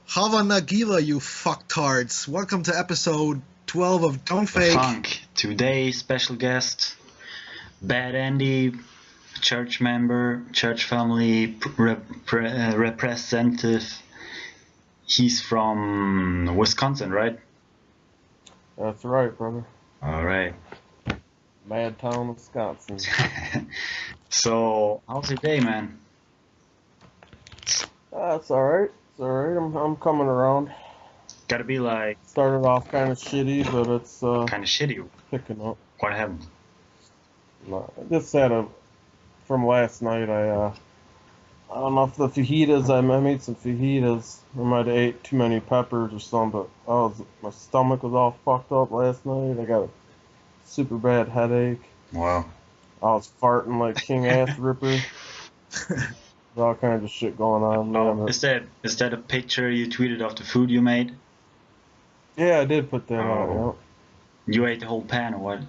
Hava Nagila, you fucktards. Welcome to episode 12 of Don't Fake. Funk. Today, special guest, Bad Andy, church member, church family representative. He's from Wisconsin, right? That's right, brother. All right. Madtown, Wisconsin. So, how's your day, man? That's alright. It's alright. I'm coming around. Gotta be like Started off kind of shitty, but it's kind of shitty. picking up. What happened? No, I just had from last night. I don't know if the fajitas. I made some fajitas. I might have ate too many peppers or something, but my stomach was all fucked up last night. I got a super bad headache. Wow. I was farting like King Ass Ripper. There's all kinds of shit going on. Oh, Man. is that a picture you tweeted of the food you made? Yeah, I did put that out. Yeah. You ate the whole pan or what?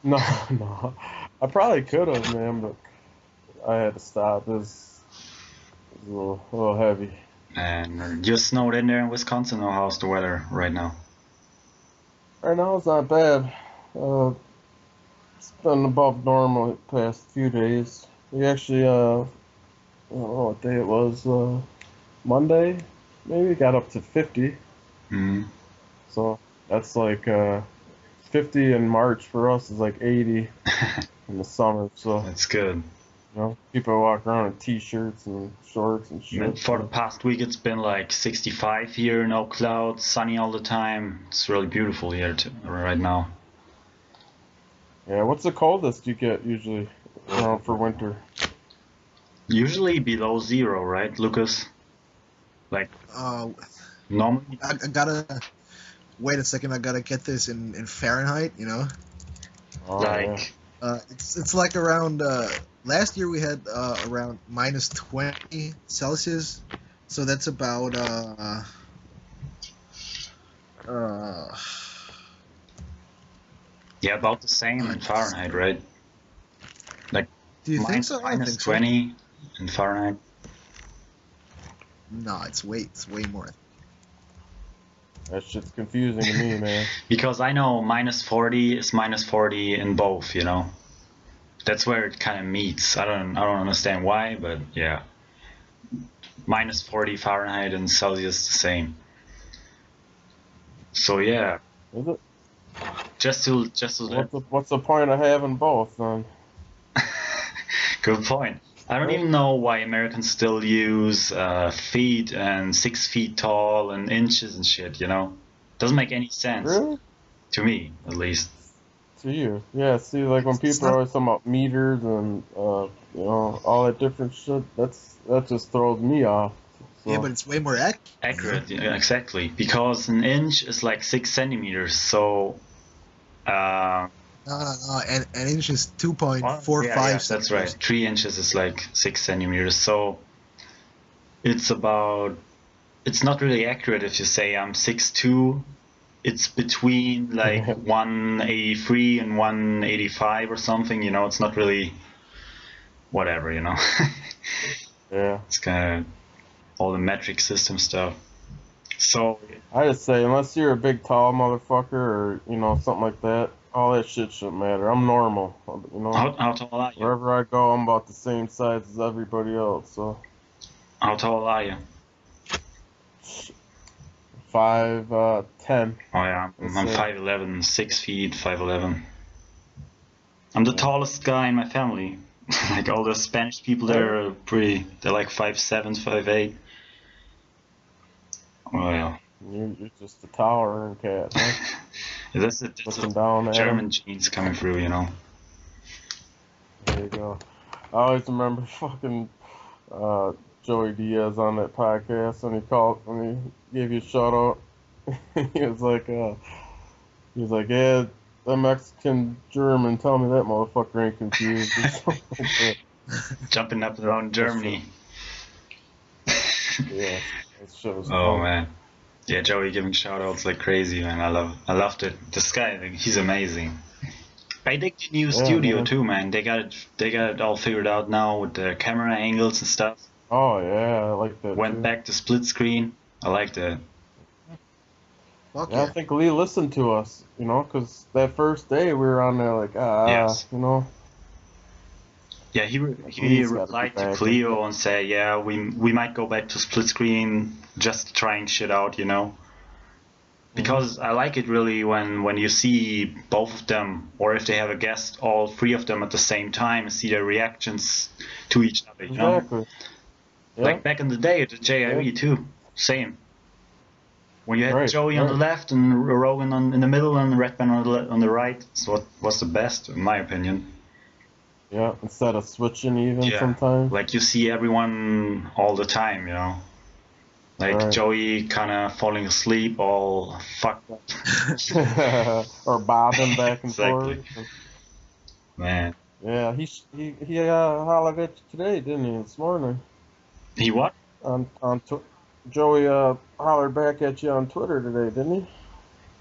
No. I probably could have, man, but I had to stop. It was a little heavy. And just snowed in there in Wisconsin, or how's the weather right now? Right now it's not bad. It's been above normal the past few days. We actually, I don't know what day it was, Monday, maybe got up to 50. Mm-hmm. So that's like 50 in March for us is like 80 in the summer. So That's good. you know, people walk around in t-shirts and shorts and shit. And for the past week, it's been like 65 here, no clouds, sunny all the time. It's really beautiful here right now. Yeah, what's the coldest you get usually around for winter? Usually below zero, right, Lucas? Like normally. I gotta wait a second. I gotta get this in Fahrenheit. You know, Oh, Like it's like around. Last year we had around minus 20 Celsius, so that's about yeah, about the same in Fahrenheit, right? Like Do you think so? I don't minus think so. 20 in Fahrenheit. No, it's way more. that shit's confusing to me, man. Because I know minus 40 is minus 40 in both, you know. That's where it kind of meets. I don't understand why, but yeah. Minus 40 Fahrenheit and Celsius the same. So yeah, Is it? just to What's the point of having both then? good point. I don't even know why Americans still use feet and 6 feet tall and inches and shit, you know? Doesn't make any sense. Really? To me, at least. To you? Yeah. See, like when It's people not- are always talking about meters and you know all that different shit, that just throws me off. So, Yeah, but it's way more Accurate, yeah, exactly. Because an inch is like 6 centimeters, so... No. An inch is 2.45. yeah, that's right. 3 inches is like 6 centimeters. So it's not really accurate if you say I'm 6'2". It's between like 183 and 185 or something. You know, it's not really whatever. You know, yeah. it's kind of all the metric system stuff. So I just say unless you're a big tall motherfucker or you know something like that, all that shit shouldn't matter. I'm normal. You know, how tall are you? wherever I go, I'm about the same size as everybody else. So How tall are you? 5'10". Oh yeah, I'm Let's see. 5'11", 6 feet, 5'11". I'm the tallest guy in my family. Like all the Spanish people there are they're like 5'7", 5'8". Oh yeah. You're just a towering cat, huh? That's Looking down at German genes coming through, you know. There you go. I always remember fucking Joey Diaz on that podcast when he gave you a shout out. he was like, yeah, the Mexican German, tell me that motherfucker ain't confused. Or something like that. Jumping up around Germany. Yeah, that shit was Oh fun. man. Yeah, Joey giving shoutouts like crazy, man. I loved it. This guy, like, he's amazing. I dig the new Yeah, studio man. too, man. They got it all figured out now with the camera angles and stuff. Oh yeah, I like that Went too. back to split screen. I like that. Fuck Yeah, I yeah. think Lee listened to us, you know, 'cause that first day we were on there like, Yes. you know, Yeah, he like he Lee's got to be replied to back and shit. Cleo and said, yeah, we might go back to split screen, just trying shit out, you know. Mhm. Because I like it really when you see both of them, or if they have a guest, all three of them at the same time, and see their reactions to each other, you know. Exactly. Yeah. Like back in the day at the Yeah. JIE too, same. When you had Right. Joey on the Right. left and Rogan in the middle and Redman on the right, it's what was the best, in my opinion. Yeah. Instead of switching even Yeah, sometimes. like you see everyone all the time, you know. Like Right. Joey kind of falling asleep, all fucked up. Or bobbing back and Exactly, forth. man. Yeah. He hollered at you today, didn't he? This morning He what? on Joey hollered back at you on Twitter today, didn't he?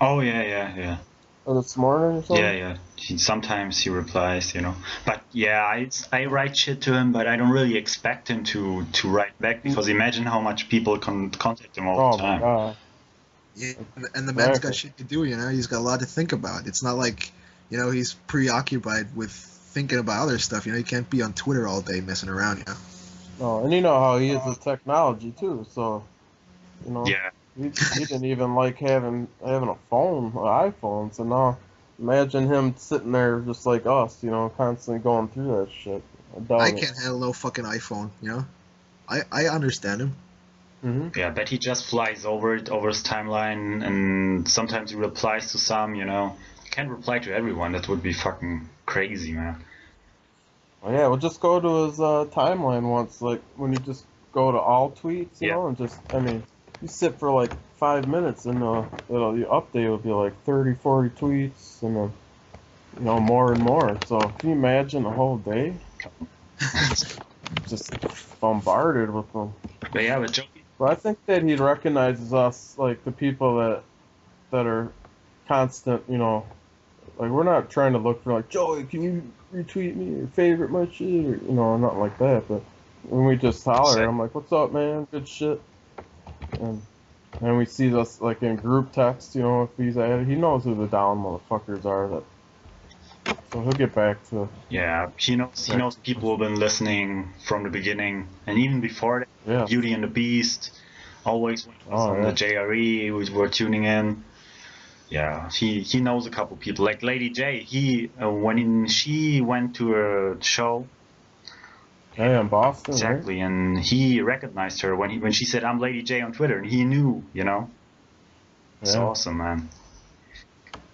Oh yeah. Or this morning or Yeah, something? yeah. Sometimes he replies, you know. But yeah, I write shit to him, but I don't really expect him to write back because imagine how much people contact him all the Oh my time. god. Yeah, and the man's got Exactly. shit to do, you know. He's got a lot to think about. It's not like, you know, he's preoccupied with thinking about other stuff. You know, he can't be on Twitter all day messing around. You know. No, and you know how he is with technology too. So you know Yeah, he didn't even like having a phone, an iPhone. So now imagine him sitting there just like us, you know, constantly going through that shit. I I doubt it. can't handle no fucking iPhone. You know. I understand him. Hmm. yeah. Bet he just flies over it over his timeline, and sometimes he replies to some, you know. He can't reply to everyone. That would be fucking crazy, man. Well, yeah, we'll just go to his timeline once, like when you just go to all tweets, you Yeah, know, and just I mean, you sit for like 5 minutes and your update will be like 30, 40 tweets and you know more and more. So can you imagine a whole day just bombarded with them? but yeah, but Joey. But I think that he recognizes us, like the people that are constant, you know, like we're not trying to look for like Joey, can you retweet me or favorite my shit or you know, nothing like that. But when we just holler, I'm like, what's up, man? Good shit. And we see us like in group text, you know, if he's added, he knows who the down motherfuckers are. So he'll get back to. Yeah, he knows people have been listening from the beginning and even before that. Yeah. Beauty and the Beast, always when he was Oh on the yeah. JRE, we were tuning in. Yeah, he knows a couple people like Lady J. When she went to a show, Yeah, in Boston, right? exactly, and he recognized her when she said I'm Lady J on Twitter, and he knew, you know. It's Yeah. awesome, man.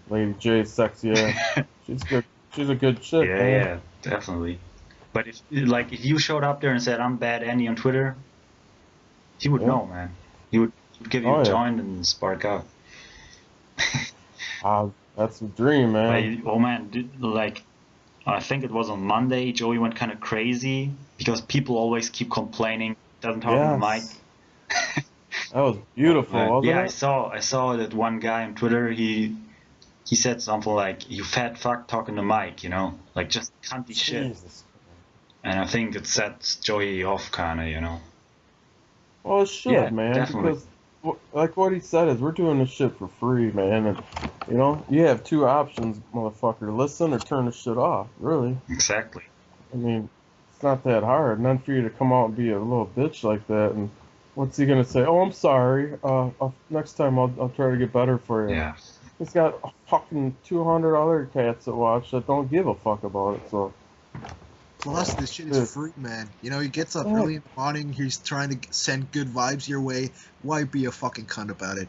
Lady J, sexy ass. She's good. She's a good chick, Yeah, man. yeah, definitely. But if you showed up there and said I'm Bad Andy on Twitter, he would Yeah. know, man. He would give you Oh, a yeah. joint and spark up. That's a dream, man. Oh man, I think it was on Monday. Joey went kind of crazy because people always keep complaining doesn't talk on the mic. Yes. That was beautiful, wasn't Yeah, it? I saw that one guy on Twitter. He said something like, "You fat fuck talking to mic," you know, like just cunty shit. Jesus. And I think it sets Joey off, kind of, you know. Well, it should, Yeah, man, definitely. because like what he said is we're doing this shit for free, man, and you know you have two options, motherfucker: listen or turn the shit off. Really, Exactly. I mean, it's not that hard. None for you to come out and be a little bitch like that. And what's he gonna say? Oh, I'm sorry. Next time I'll try to get better for you. Yeah. He's got fucking 200 other cats that watch that don't give a fuck about it. So Plus, this shit Dude. is free, man. You know, he gets up Yeah. early in the morning. He's trying to send good vibes your way. Why be a fucking cunt about it?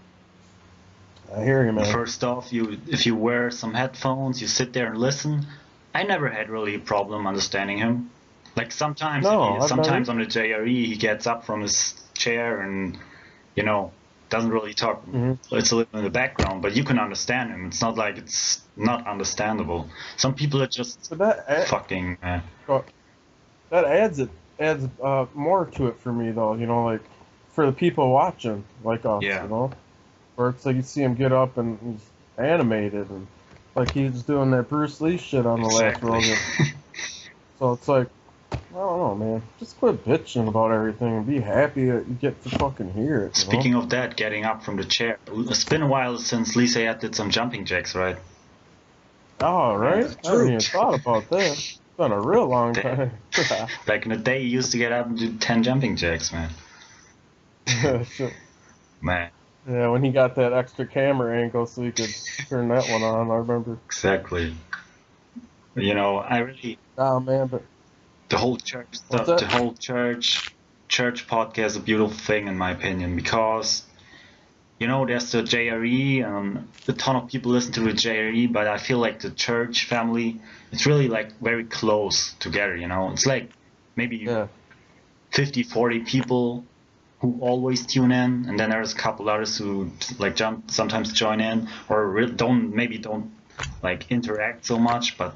I hear you, man. First off, if you wear some headphones, you sit there and listen. I never had really a problem understanding him. Like sometimes, No, I've sometimes never. on the JRE, he gets up from his chair and, you know, doesn't really talk. Mhm. It's a little in the background, but you can understand him. It's not like it's not understandable. Some people are just But that fucking. that adds more to it for me though. You know, like for the people watching, like us, Yeah. you know, where it's like you see him get up and he's animated and like he's doing that Bruce Lee shit on the last Exactly. Rogan. So it's like, I don't know, man. Just quit bitching about everything and be happy that you get to fucking hear it. You know? Speaking of that, getting up from the chair. It's been a while since Lisa did some jumping jacks, right? Oh, right? I True. haven't even thought about that. It's been a real long time. Back in the day, you used to get up and do 10 jumping jacks, man. Shit. Man, Yeah, when he got that extra camera angle so he could turn that one on, I remember. exactly. You know, I really, Oh, man, but the whole church What's stuff, that? the whole church podcast is a beautiful thing in my opinion, because you know there's the JRE and a ton of people listen to the JRE, but I feel like the church family, it's really like very close together, you know. It's like maybe yeah. 50-40 people who always tune in, and then there's a couple others who like sometimes join in or don't like interact so much, but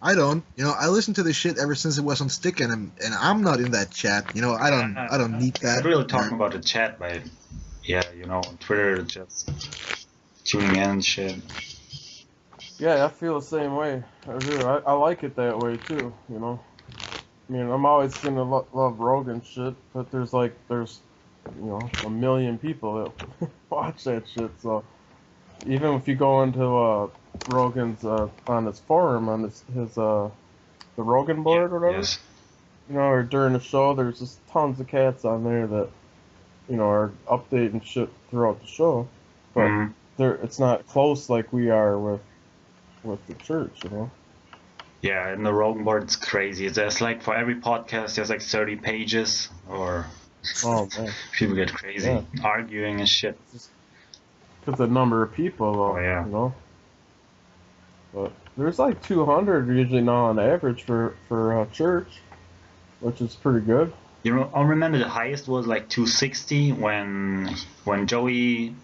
I don't. You know, I listen to this shit ever since it was on Stickin', and I'm not in that chat. You know, I don't need that. I'm really talking about the chat, but yeah, you know, on Twitter, just tuning in and shit. Yeah, I feel the same way. I do. I like it that way too, you know. I mean, I'm always gonna love Rogan shit, but there's you know, a million people that watch that shit. So even if you go into Rogan's on his forum on his the Rogan board or whatever, Yes. you know, or during the show, there's just tons of cats on there that you know are updating shit throughout the show, but Mhm. it's not close like we are with the church, you know. Yeah, and the Rogan board, it's crazy. There's like for every podcast, there's like 30 pages, or Oh man, people get crazy Yeah. arguing and shit. because the number of people, though, Oh, yeah. you know. But there's like 200 usually now on average for church, which is pretty good. You know, I remember the highest was like 260 when Joey,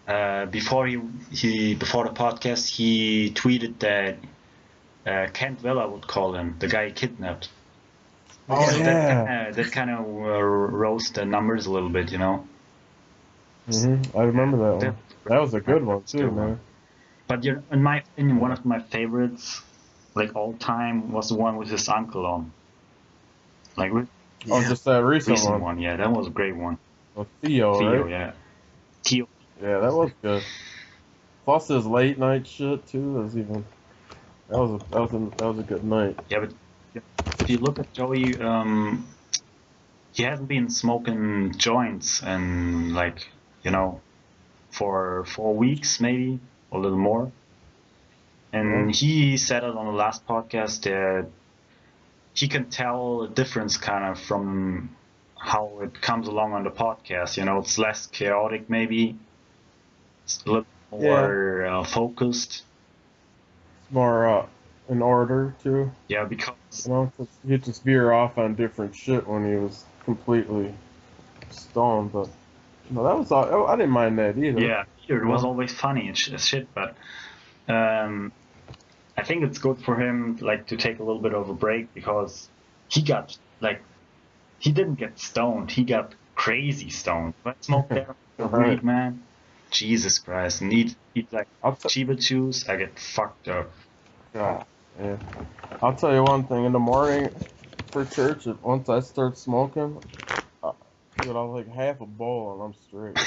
before before the podcast, he tweeted that Kent Villa would call him the guy he kidnapped. Oh So yeah, that kind of rose the numbers a little bit, you know. I remember that one. That was a good one That's a too, good one. man. But in my opinion, one of my favorites, like all time, was the one with his uncle on. Like Oh, just that recent recent one. one, yeah, that was a great one. With Theo, Theo, right? yeah. Theo. Yeah, that was good. Plus his late night shit too was even. That was a good night. Yeah, but if you look at Joey, he hasn't been smoking joints and like, you know, for 4 weeks maybe, a little more. And he said it on the last podcast that he can tell a difference kind of from how it comes along on the podcast. You know, it's less chaotic maybe. It's a little more focused. It's more in order too. Yeah, because You know, 'cause he'd just veer off on different shit when he was completely stoned. But you know, that was all. I didn't mind that either. yeah, it was always funny and shit, but I think it's good for him like to take a little bit of a break because he got like he didn't get stoned, he got crazy stoned. But smoke there for a Right. week, man. Jesus Christ, and eat like I'll Chiba chews, I get fucked up. God, yeah. I'll tell you one thing. In the morning for church, once I start smoking, dude, I'll like half a bowl and I'm straight. Man.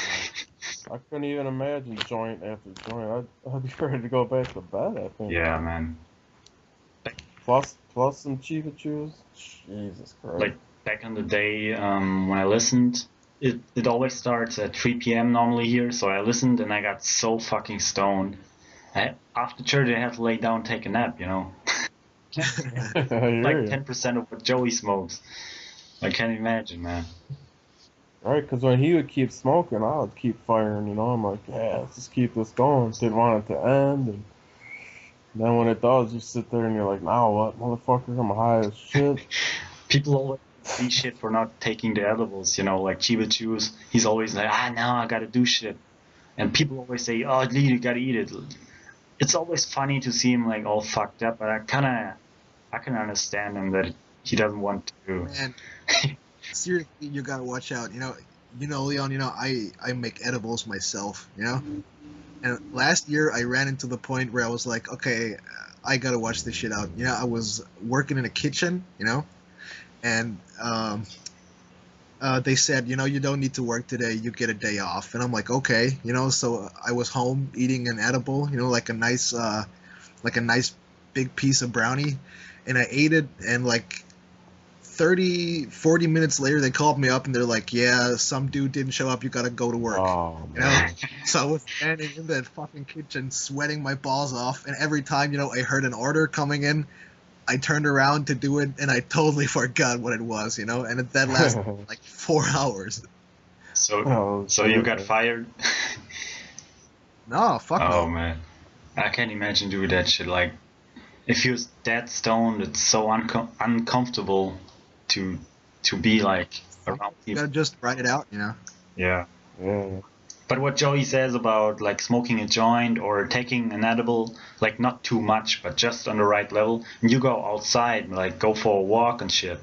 I couldn't even imagine joint after joint. I'd be ready to go back to bed, I think. Yeah, man. Plus some Chiba Chews. Jesus Christ. Like back in the day, when I listened, it always starts at 3 p.m. normally here, so I listened and I got so fucking stoned. After church, I had to lay down and take a nap, you know? I hear Like ya. 10% of what Joey smokes. I can't imagine, man. Right, because when he would keep smoking, I would keep firing, you know. I'm like, yeah, let's just keep this going. Didn't want it to end. And then when it does, you sit there and you're like, now what, motherfucker? I'm high as shit. People always see shit for not taking the edibles, you know, like Chiba Chews. He's always like, now I gotta do shit. And people always say, oh, Lee, you gotta eat it. It's always funny to see him like all fucked up, but I can understand him that he doesn't want to. Man, seriously, you gotta watch out. Leon. I make edibles myself. And last year I ran into the point where I was like, okay, I gotta watch this shit out. I was working in a kitchen. And they said, you don't need to work today. You get a day off. And I'm like, okay. So I was home eating an edible. Like a nice big piece of brownie, and I ate it, and like 30-40 minutes later they called me up and they're like, yeah, some dude didn't show up, you gotta go to work. Oh, man. So I was standing in that fucking kitchen sweating my balls off, and every time I heard an order coming in, I turned around to do it and I totally forgot what it was, and that lasted like 4 hours. So you got fired? No, fuck no. Oh man, I can't imagine doing that shit. Like, if you're that stoned, it's so uncomfortable to be like around You people. gotta just write it out, Yeah. Yeah. But what Joey says about like smoking a joint or taking an edible, like not too much, but just on the right level, and you go outside, like go for a walk and shit,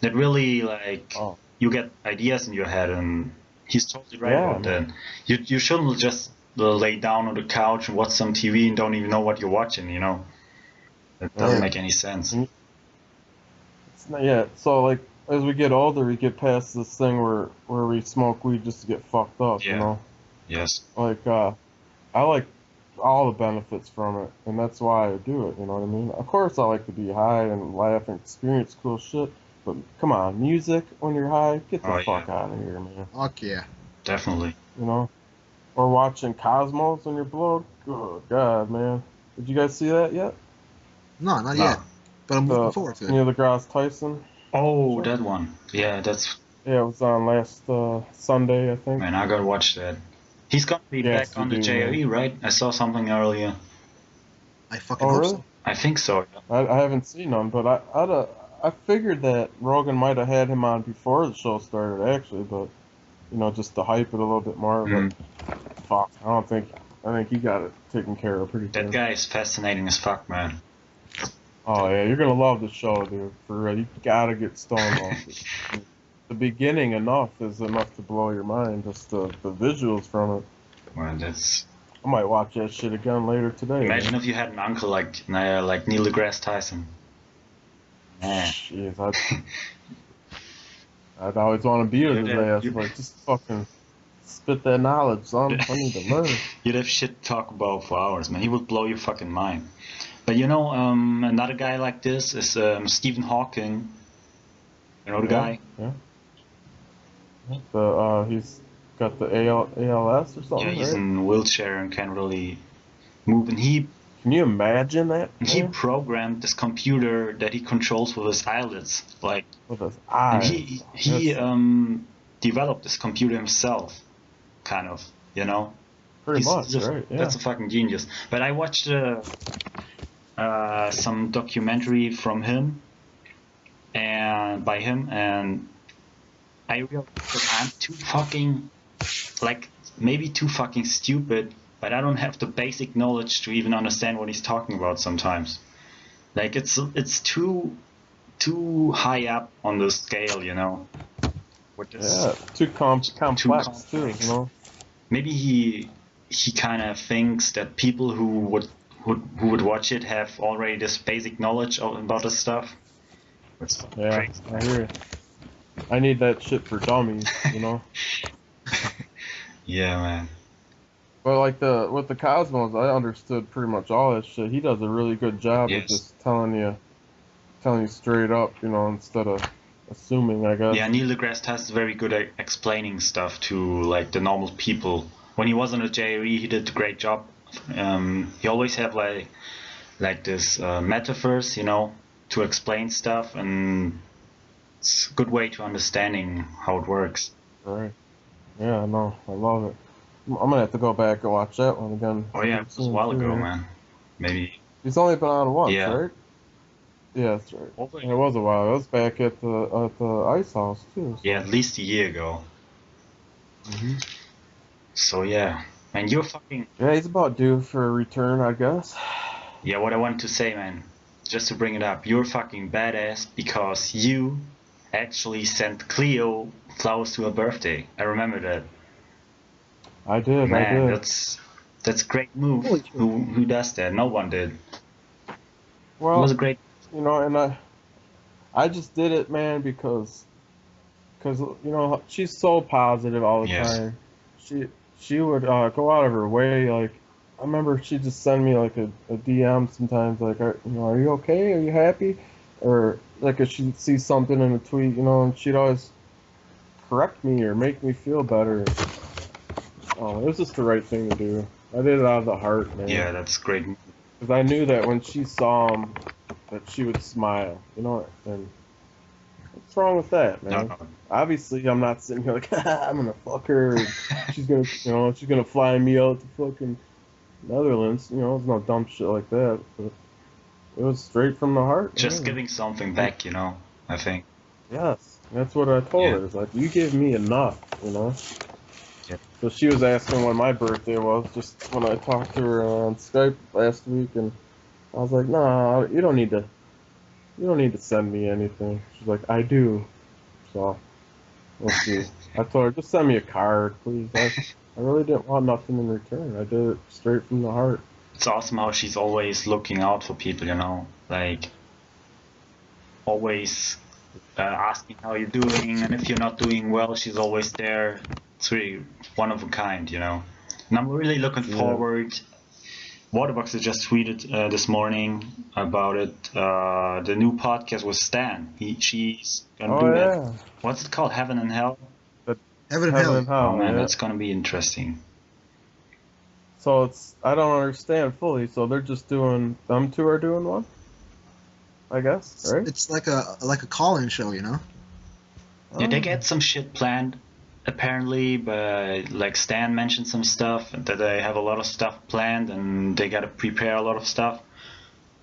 that really like you get ideas in your head, and he's totally right about that. You shouldn't just lay down on the couch and watch some TV and don't even know what you're watching, That doesn't make any sense. It's not yet. So like as we get older, we get past this thing where we smoke weed just to get fucked up, Yeah. Yes. Like I like all the benefits from it, and that's why I do it. You know what I mean? Of course, I like to be high and laugh and experience cool shit. But come on, music when you're high, get the fuck out of here, man. Fuck yeah. Definitely. Or watching Cosmos when you're blowed. Oh God, man. Did you guys see that yet? No, not yet. But I'm looking forward to it. Neil deGrasse Tyson. Oh, that one. Yeah, that's. Yeah, it was on last Sunday, I think. Man, I gotta watch that. He's gonna be back on the JRE, right? I saw something earlier. I fucking hope really? so. I think so. I haven't seen none, but I figured that Rogan might have had him on before the show started, actually, but just to hype it a little bit more. But fuck, I think he got it taken care of pretty good. That guy is fascinating as fuck, man. Oh yeah, you're gonna love the show, dude. For real, you gotta get stoned off it. The beginning is enough to blow your mind. Just the visuals from it. Well, that's. I might watch that shit again later today. Imagine if you had an uncle like Neil deGrasse Tyson. Man. Jeez, I'd always want to be with his ass. Like, just fucking spit that knowledge, son. I need to learn. You'd have shit to talk about for hours, man. He would blow your fucking mind. But another guy like this is Stephen Hawking. You know the guy? Yeah. He's got the ALS or something. Yeah, he's right? in a wheelchair and can't really move. And can you imagine that? He programmed this computer that he controls with his eyelids, like. With his eyes. And he developed this computer himself, kind of. Pretty much, right? Yeah. That's a fucking genius. But I watched some documentary from him, and by him, and I realized that I'm maybe too fucking stupid, but I don't have the basic knowledge to even understand what he's talking about sometimes. Like, it's too high up on the scale, Too complex too, Maybe he kind of thinks that people who would watch it have already this basic knowledge about this stuff. Yeah, crazy. I hear you. I need that shit for dummies, Yeah, man. But like with the Cosmos, I understood pretty much all that shit. He does a really good job of just telling you straight up, instead of assuming, I guess. Yeah, Neil deGrasse Tyson is very good at explaining stuff to like the normal people. When he was on the JRE, he did a great job. He always have like this metaphors, to explain stuff, and it's a good way to understanding how it works. Right. Yeah, I know. I love it. I'm gonna have to go back and watch that one again. Oh yeah, it was a while ago, man. Maybe. He's only been on once, Yeah. right? Yeah, that's right. It was a while. It was back at the Ice House too. So. Yeah, at least a year ago. Mhm. So yeah, man, you're fucking. Yeah, he's about due for a return, I guess. Yeah, what I wanted to say, man, just to bring it up, you're fucking badass because you actually sent Cleo flowers to her birthday. I remember that. I did. Man, that's great move. Holy shit. Who does that? No one did. It was Well, a great. you know, and I just did it, man, because you know she's so positive all the Yes. time. She would go out of her way. Like I remember she'd just send me like a DM sometimes, like, are you okay? Are you happy? Or like if she'd see something in a tweet, you know, and she'd always correct me or make me feel better. Oh, it was just the right thing to do. I did it out of the heart, man. Yeah, that's great. Because I knew that when she saw him, that she would smile, you know. And what's wrong with that, man? No. Obviously, I'm not sitting here like, I'm gonna fuck her. She's gonna fly me out to fucking Netherlands. You know, there's no dumb shit like that. But it was straight from the heart. Just man. giving something back, you know. I think. Yes, that's what I told Yeah. her. It's like, you give me enough, you know. Yeah. So she was asking when my birthday was, just when I talked to her on Skype last week, and I was like, "No, you don't need to send me anything." She's like, "I do." So we'll see. I told her, just send me a card, please. I really didn't want nothing in return. I did it straight from the heart. It's awesome how she's always looking out for people, you know, like always asking how you're doing, and if you're not doing well, she's always there. It's really one of a kind, you know. And I'm really looking Yeah. forward. Waterboxer just tweeted this morning about it. The new podcast with Stan. She's gonna do that. Yeah. What's it called? Heaven and Hell. Heaven and Heaven hell. and hell, Oh man, yeah. that's gonna be interesting. So I don't understand fully. So they're just doing, them two are doing one? I guess, right? It's like a call-in show, you know. Yeah, they Oh. get some shit planned, apparently, but like Stan mentioned some stuff, that they have a lot of stuff planned and they gotta prepare a lot of stuff.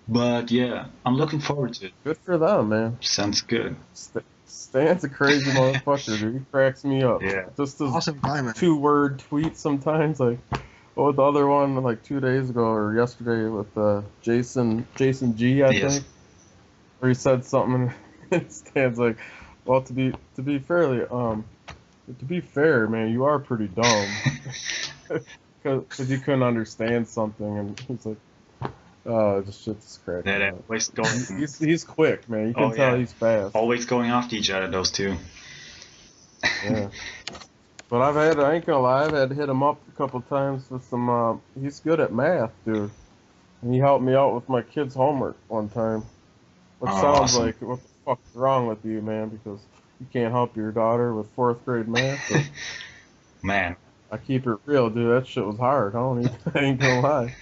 But yeah, I'm looking forward to it. Good for them, man. Sounds good. Stan's a crazy motherfucker, dude. He cracks me up. Yeah. Just his Awesome guy, man. 2-word tweets sometimes. Like, what was the other one, like 2 days ago or yesterday with Jason G, I Yes. think, where he said something, and Stan's like, well, to be fair, man, you are pretty dumb, because you couldn't understand something, and he's like, oh, this shit's cracking They're up. always going, He's quick, man. You can Oh, tell yeah. he's fast. always going after each other, those two. Yeah. But I ain't gonna lie, I've had to hit him up a couple times with some, he's good at math, dude. And he helped me out with my kid's homework one time. Which Oh, sounds awesome. like, what the fuck's wrong with you, man? Because you can't help your daughter with 4th grade math. But Man, I keep it real, dude. That shit was hard. I ain't gonna lie.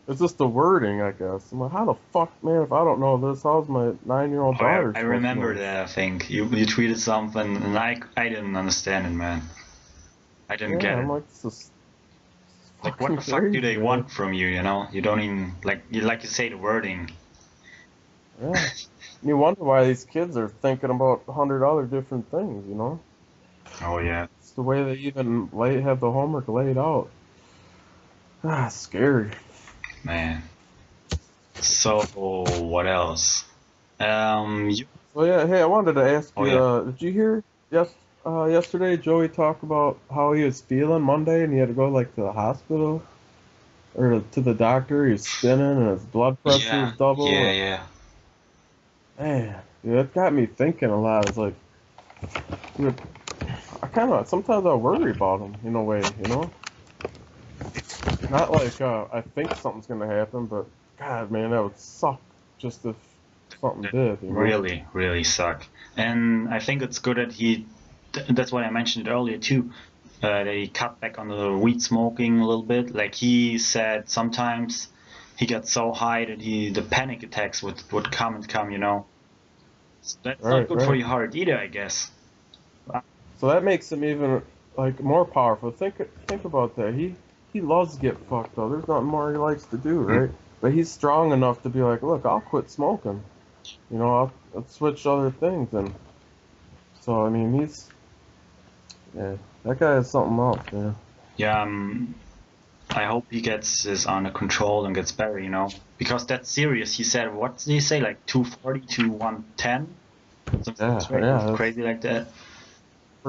It's just the wording, I guess. I'm like, how the fuck, man, if I don't know this, how's my 9-year-old oh, daughter? I remember that, I think. You tweeted something and I didn't understand it, man. I didn't Yeah, get I'm it. like, this is Like, what the fucking fuck do crazy, they man. want from you, you know? You don't even, like you say, the wording. Yeah. You wonder why these kids are thinking about 100 other different things, you know? Oh, yeah. It's the way they even have the homework laid out. Ah, scary. Man. So, what else? You, So yeah, hey, I wanted to ask Oh, you, yeah. did you hear yesterday Joey talk about how he was feeling Monday and he had to go like to the hospital or to the doctor? He was spinning and his blood pressure yeah, was double. yeah. Man, dude, that got me thinking a lot. It's like, dude, sometimes I worry about him in a way, you know? Not like I think something's gonna happen, but God, man, that would suck just if something did, you know? Really, really suck. And I think it's good that that's why I mentioned it earlier too, that he cut back on the weed smoking a little bit. Like he said sometimes he got so high that the panic attacks would come, you know. So that's not Right, good for right. your heart either, I guess. So that makes him even like more powerful. Think about that. He loves to get fucked up. There's nothing more he likes to do, right? But he's strong enough to be like, look, I'll quit smoking. You know, I'll switch to other things, and so I mean, that guy has something else, man. Yeah, I hope he gets this under control and gets better, you know, because that's serious. He said, what did he say, like 240 to 110? Something that's crazy like that.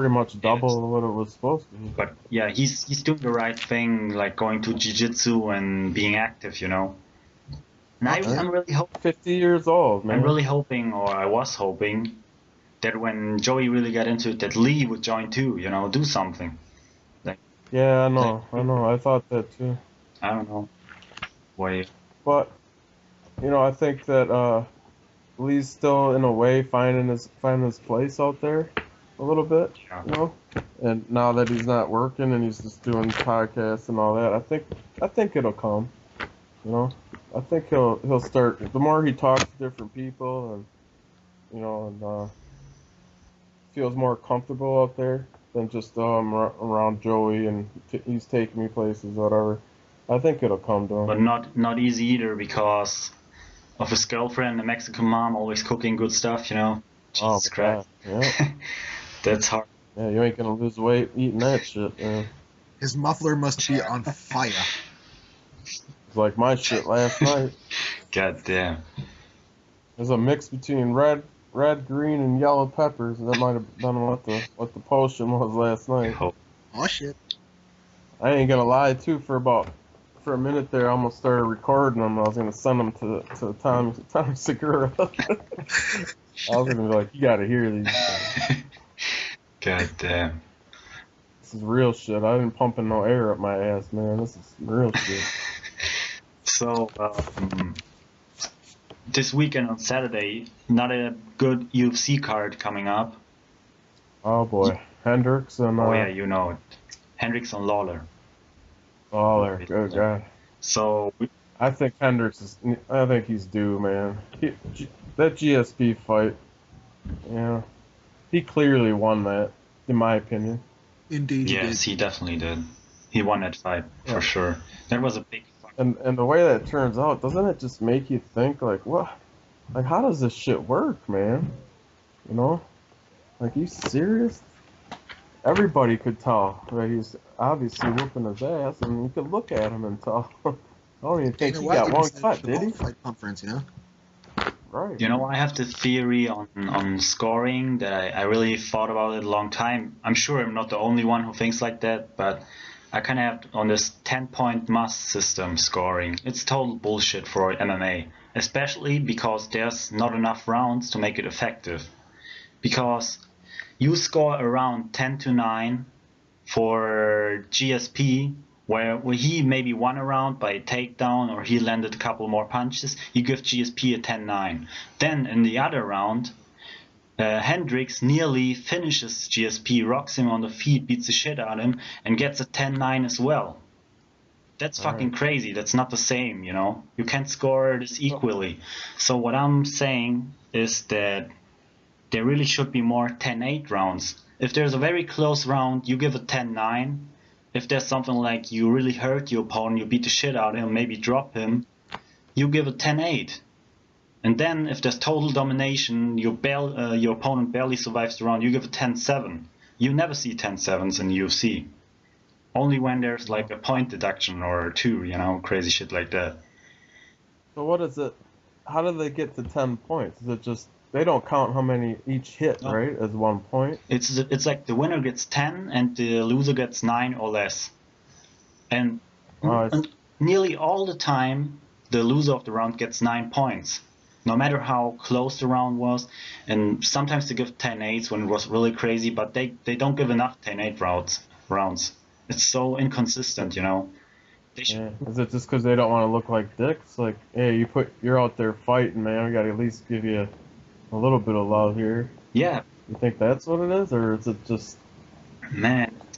pretty much double what it was supposed to be. But yeah, he's doing the right thing, like going to jiu-jitsu and being active, you know. And Okay. I'm really 50 years old, man. I'm really hoping, or I was hoping, that when Joey really got into it, that Lee would join too, you know, do something. Yeah, I know. I thought that too. I don't know. Why? But I think that Lee's still in a way finding his place out there a little bit, Yeah. And now that he's not working and he's just doing podcasts and all that, I think it'll come. I think he'll start. The more he talks to different people and feels more comfortable out there than just around Joey and he's taking me places, whatever. I think it'll come to him. But not easy either, because of his girlfriend, the Mexican mom, always cooking good stuff, you know. Jesus Christ. Yeah. That's hard. Yeah, you ain't gonna lose weight eating that shit, man. His muffler must be on fire. It's like my shit last night. God damn. There's a mix between red, green, and yellow peppers. That might have been what the potion was last night. Oh shit. I ain't gonna lie, too. For a minute there, I almost started recording them. I was gonna send them to Tom Segura. I was gonna be like, you gotta hear these things. God damn. This is real shit. I didn't pump in no air up my ass, man. This is real shit. So, this weekend on Saturday, not a good UFC card coming up. Oh boy, Hendricks and Oh yeah, you know it. Hendricks and Lawler. Lawler, good God. So I think I think he's due, man. That GSP fight, yeah, he clearly won that, in my opinion. Indeed. yes, he definitely did. He won that fight for sure. That was a big fight. And the way that turns out, doesn't it just make you think, like, what? Like, how does this shit work, man? You know? Like, you serious? Everybody could tell that he's obviously whooping his ass, and you could look at him and tell. I don't even think he got one cut, did he? Fight conference, you know? Right. You know, I have this theory on scoring that I really thought about it a long time. I'm sure I'm not the only one who thinks like that, but I kind of have on this 10-point must system scoring. It's total bullshit for MMA, especially because there's not enough rounds to make it effective. Because you score around 10-9 for GSP, where he maybe won a round by a takedown or he landed a couple more punches, you give GSP a 10-9. Then in the other round, Hendricks nearly finishes GSP, rocks him on the feet, beats the shit out of him, and gets a 10-9 as well. That's fucking crazy. That's not the same, you know? You can't score this equally. So what I'm saying is that there really should be more 10-8 rounds. If there's a very close round, you give a 10-9. If there's something like you really hurt your opponent, you beat the shit out of him, maybe drop him, you give a 10-8. And then if there's total domination, your opponent barely survives the round, you give a 10-7. You never see 10-7s in UFC. Only when there's like a point deduction or two, you know, crazy shit like that. So what is it? How do they get to 10 points? Is it just they don't count how many each hit, right, as 1 point? It's like the winner gets 10 and the loser gets 9 or less. And nearly all the time, the loser of the round gets 9 points. No matter how close the round was, and sometimes they give 10-8s when it was really crazy, but they don't give enough 10-8 rounds. It's so inconsistent, you know. Yeah. Is it just because they don't want to look like dicks? Like, hey, you're out there fighting, man. We got to at least give you a little bit of love here. Yeah. You think that's what it is, or is it just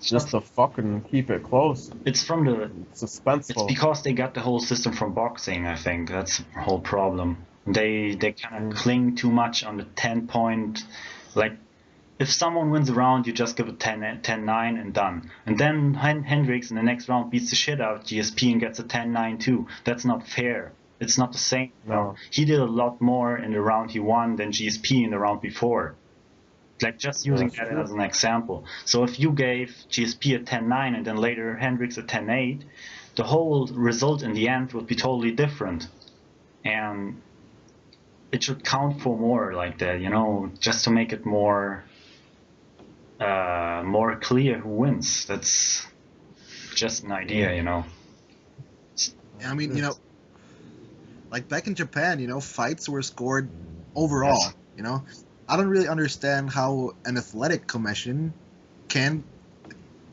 just to fucking keep it close? It's from the suspenseful. It's because they got the whole system from boxing. I think that's the whole problem. They kind of cling too much on the 10-point. Like, if someone wins a round, you just give it 10-9 and done. And then Hendricks in the next round beats the shit out of GSP and gets a 10-9 too. That's not fair. It's not the same. No. He did a lot more in the round he won than GSP in the round before. Like, just using that as an example. So if you gave GSP a 10-9 and then later Hendricks a 10-8, the whole result in the end would be totally different. And it should count for more like that, you know, just to make it more clear who wins. That's just an idea, you know. I mean, you know, like back in Japan, you know, fights were scored overall. Yes. You know, I don't really understand how an athletic commission can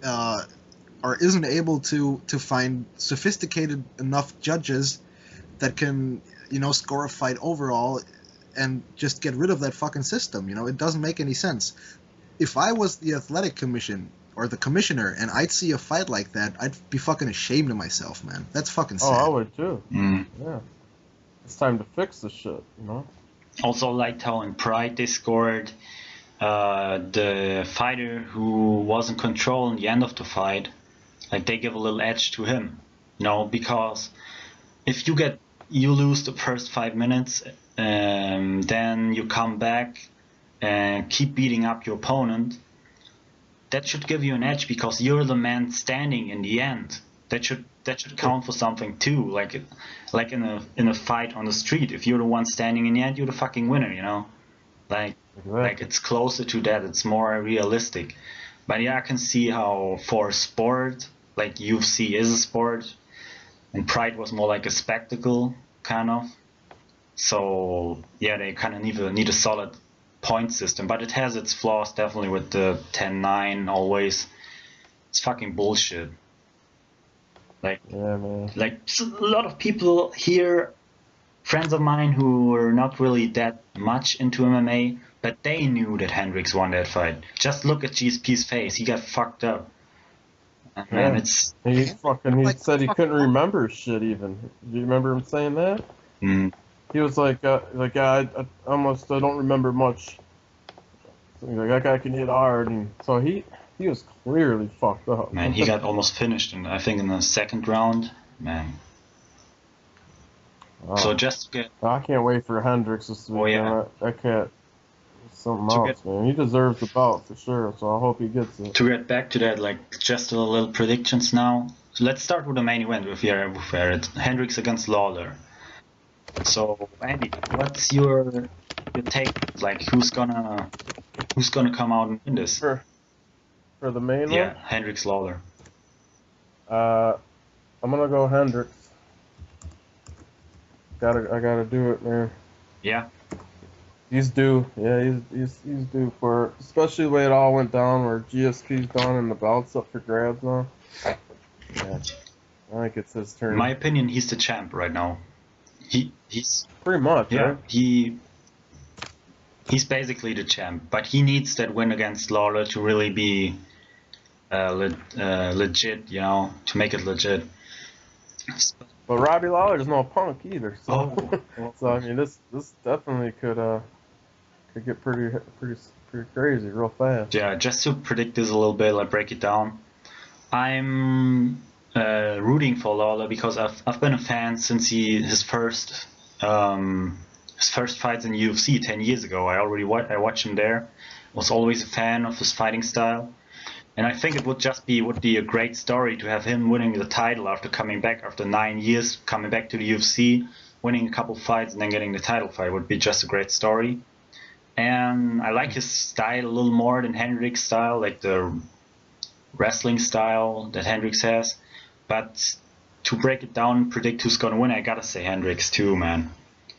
or isn't able to find sophisticated enough judges that can, you know, score a fight overall and just get rid of that fucking system. You know, it doesn't make any sense. If I was the athletic commission or the commissioner and I'd see a fight like that, I'd be fucking ashamed of myself, man. That's fucking sad. Oh, I would too. Mm. Yeah. It's time to fix the shit, you know? Also, like how in Pride they scored the fighter who was in control in the end of the fight, like they give a little edge to him, you know, because if you lose the first 5 minutes, then you come back and keep beating up your opponent, that should give you an edge because you're the man standing in the end. That should count for something too. Like in a fight on the street, if you're the one standing in the end, you're the fucking winner, you know. Like it's closer to that. It's more realistic. But yeah, I can see how for sport, like UFC is a sport, and Pride was more like a spectacle kind of. So yeah, they kind of need a solid point system, but it has its flaws definitely with the 10-9 always. It's fucking bullshit. Like, yeah, man. Like a lot of people here, friends of mine who were not really that much into MMA, but they knew that Hendricks won that fight. Just look at GSP's face; he got fucked up. And man, it's he said he couldn't remember shit even. Do you remember him saying that? Mm. He was like I don't remember much. Like, that guy can hit hard, and so he was clearly fucked up. Man, he got almost finished, I think in the second round. Man. Oh. So just to get. I can't wait for Hendricks this week. Yeah. I can't. Something else, man. He deserves the belt for sure, so I hope he gets it. To get back to that, like just a little predictions now. So let's start with the main event with Hendricks against Lawler. So Andy, what's your take? Like who's gonna come out and win this? For the main Yeah, Hendricks Lawler. one? I'm gonna go Hendricks. I gotta do it, man. Yeah. He's due. Yeah, he's due for it. Especially the way it all went down, where GSP's done and the belt's up for grabs now. Yeah, I think it's his turn. In my opinion, he's the champ right now. He's pretty much. yeah. Right? He's basically the champ, but he needs that win against Lawler to really be legit, you know, to make it legit. But Robbie Lawler's no punk either, so Oh. so I mean this definitely could get pretty crazy real fast. Yeah, just to predict this a little bit, like break it down. I'm rooting for Lawler because I've been a fan since his first fights in UFC 10 years ago. I watched him there. Was always a fan of his fighting style. And I think it would be a great story to have him winning the title after coming back after 9 years, coming back to the UFC, winning a couple fights and then getting the title fight would be just a great story. And I like his style a little more than Hendricks' style, like the wrestling style that Hendricks has. But to break it down and predict who's gonna win, I gotta say Hendricks too, man.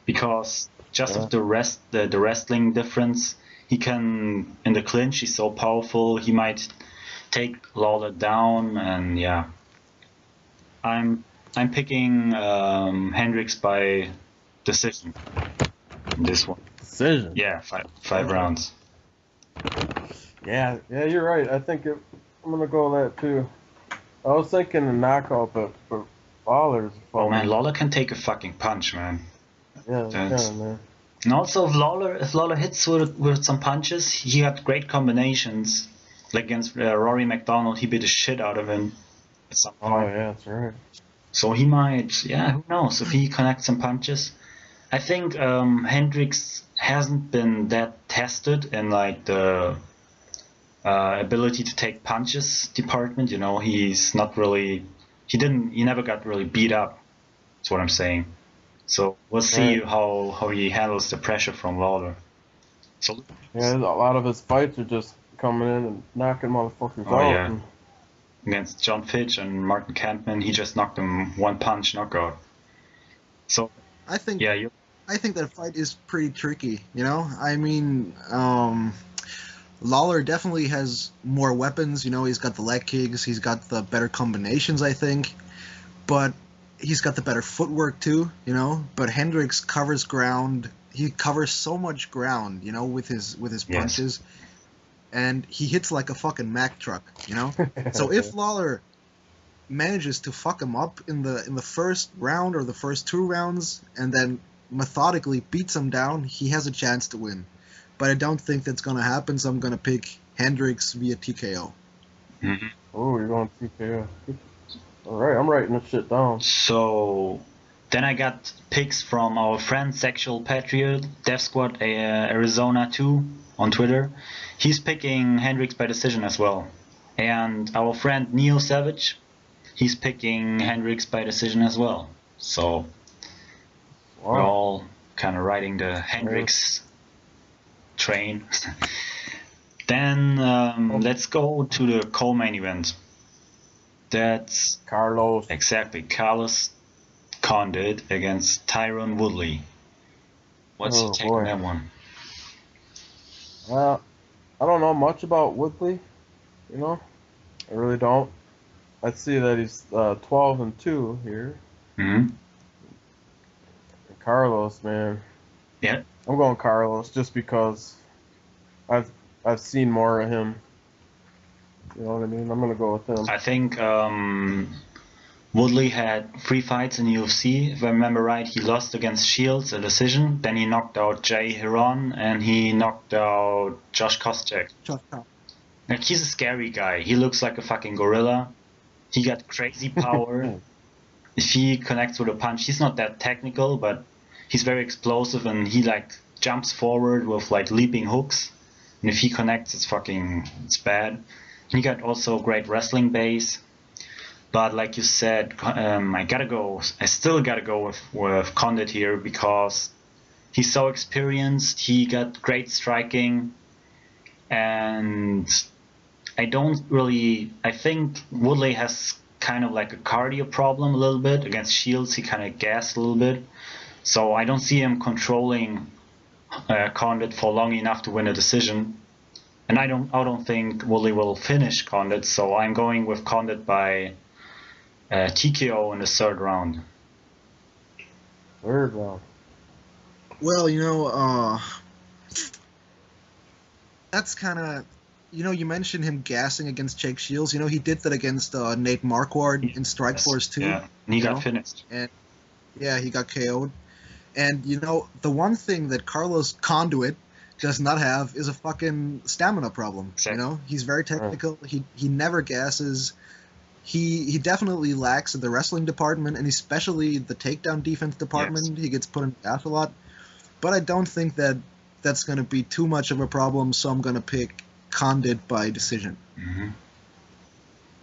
Because just of the wrestling difference, he can in the clinch, he's so powerful, he might take Lawler down, and yeah, I'm picking Hendricks by decision in this one. Decision. Yeah, five rounds. Yeah, you're right. I think I'm gonna go that too. I was thinking a knockout, but Lawler's. Oh man, Lawler can take a fucking punch, man. Yeah, man. And also, if Lawler hits with some punches, he had great combinations. Like against Rory McDonald, he beat the shit out of him at some point. Oh yeah, that's right. So he might, yeah, who knows, if he connects some punches. I think Hendricks hasn't been that tested in like the ability to take punches department. You know, he's not really, he never got really beat up. That's what I'm saying. So we'll see Right. how he handles the pressure from Lawler. So Yeah, a lot of his fights are just coming in and knocking motherfuckers Oh, out. yeah. And, against John Fitch and Martin Kampmann, he just knocked him one punch knockout. So I think yeah, I think that fight is pretty tricky. You know, I mean, Lawler definitely has more weapons. You know, he's got the leg kicks, he's got the better combinations, I think, but he's got the better footwork too. You know, but Hendricks covers ground. He covers so much ground. You know, with his Yes. punches, and he hits like a fucking Mack truck. You know, so if Lawler manages to fuck him up in the first round or the first 2 rounds, and then methodically beats him down, he has a chance to win. But I don't think that's gonna happen, so I'm gonna pick Hendricks via TKO. Mhm. oh, you're going TKO. All right, I'm writing this shit down. So then I got picks from our friend Sexual Patriot, Death Squad Arizona 2 on Twitter. He's picking Hendricks by decision as well. And our friend Neo Savage, he's picking Hendricks by decision as well. So we're Wow. all kind of riding the Hendricks train. Then let's go to the co-main event. That's Carlos. exactly Carlos Condit against Tyron Woodley. What's Oh, your take boy. on that one? I don't know much about Woodley, you know. I really don't. I see that he's 12-2 here. Hmm. Carlos, man. Yeah. I'm going Carlos just because I've seen more of him. You know what I mean? I'm gonna go with him. I think Woodley had 3 fights in UFC. If I remember right, he lost against Shields, a decision. Then he knocked out Jay Heron and he knocked out Josh Koscheck. Like, he's a scary guy. He looks like a fucking gorilla. He got crazy power. If he connects with a punch, he's not that technical, but he's very explosive and he like jumps forward with like leaping hooks. And if he connects, it's bad. He got also great wrestling base. But like you said, I still gotta go with Condit here because he's so experienced. He got great striking, and I think Woodley has kind of like a cardio problem a little bit. Against Shields, he kind of gassed a little bit. So I don't see him controlling Condit for long enough to win a decision. And I don't think Woodley will finish Condit, so I'm going with Condit by TKO in the 3rd round. Third round. Well, you know, that's kind of, you know, you mentioned him gassing against Jake Shields. You know, he did that against Nate Marquardt in Strikeforce 2. Yeah, and he got know? finished. And yeah, he got KO'd. And you know, the one thing that Carlos Condit does not have is a fucking stamina problem. Exactly. You know, he's very technical. He never gasses. He definitely lacks in the wrestling department, and especially the takedown defense department. Yes. He gets put in gas a lot. But I don't think that that's going to be too much of a problem, so I'm going to pick Condit by decision. Mm-hmm.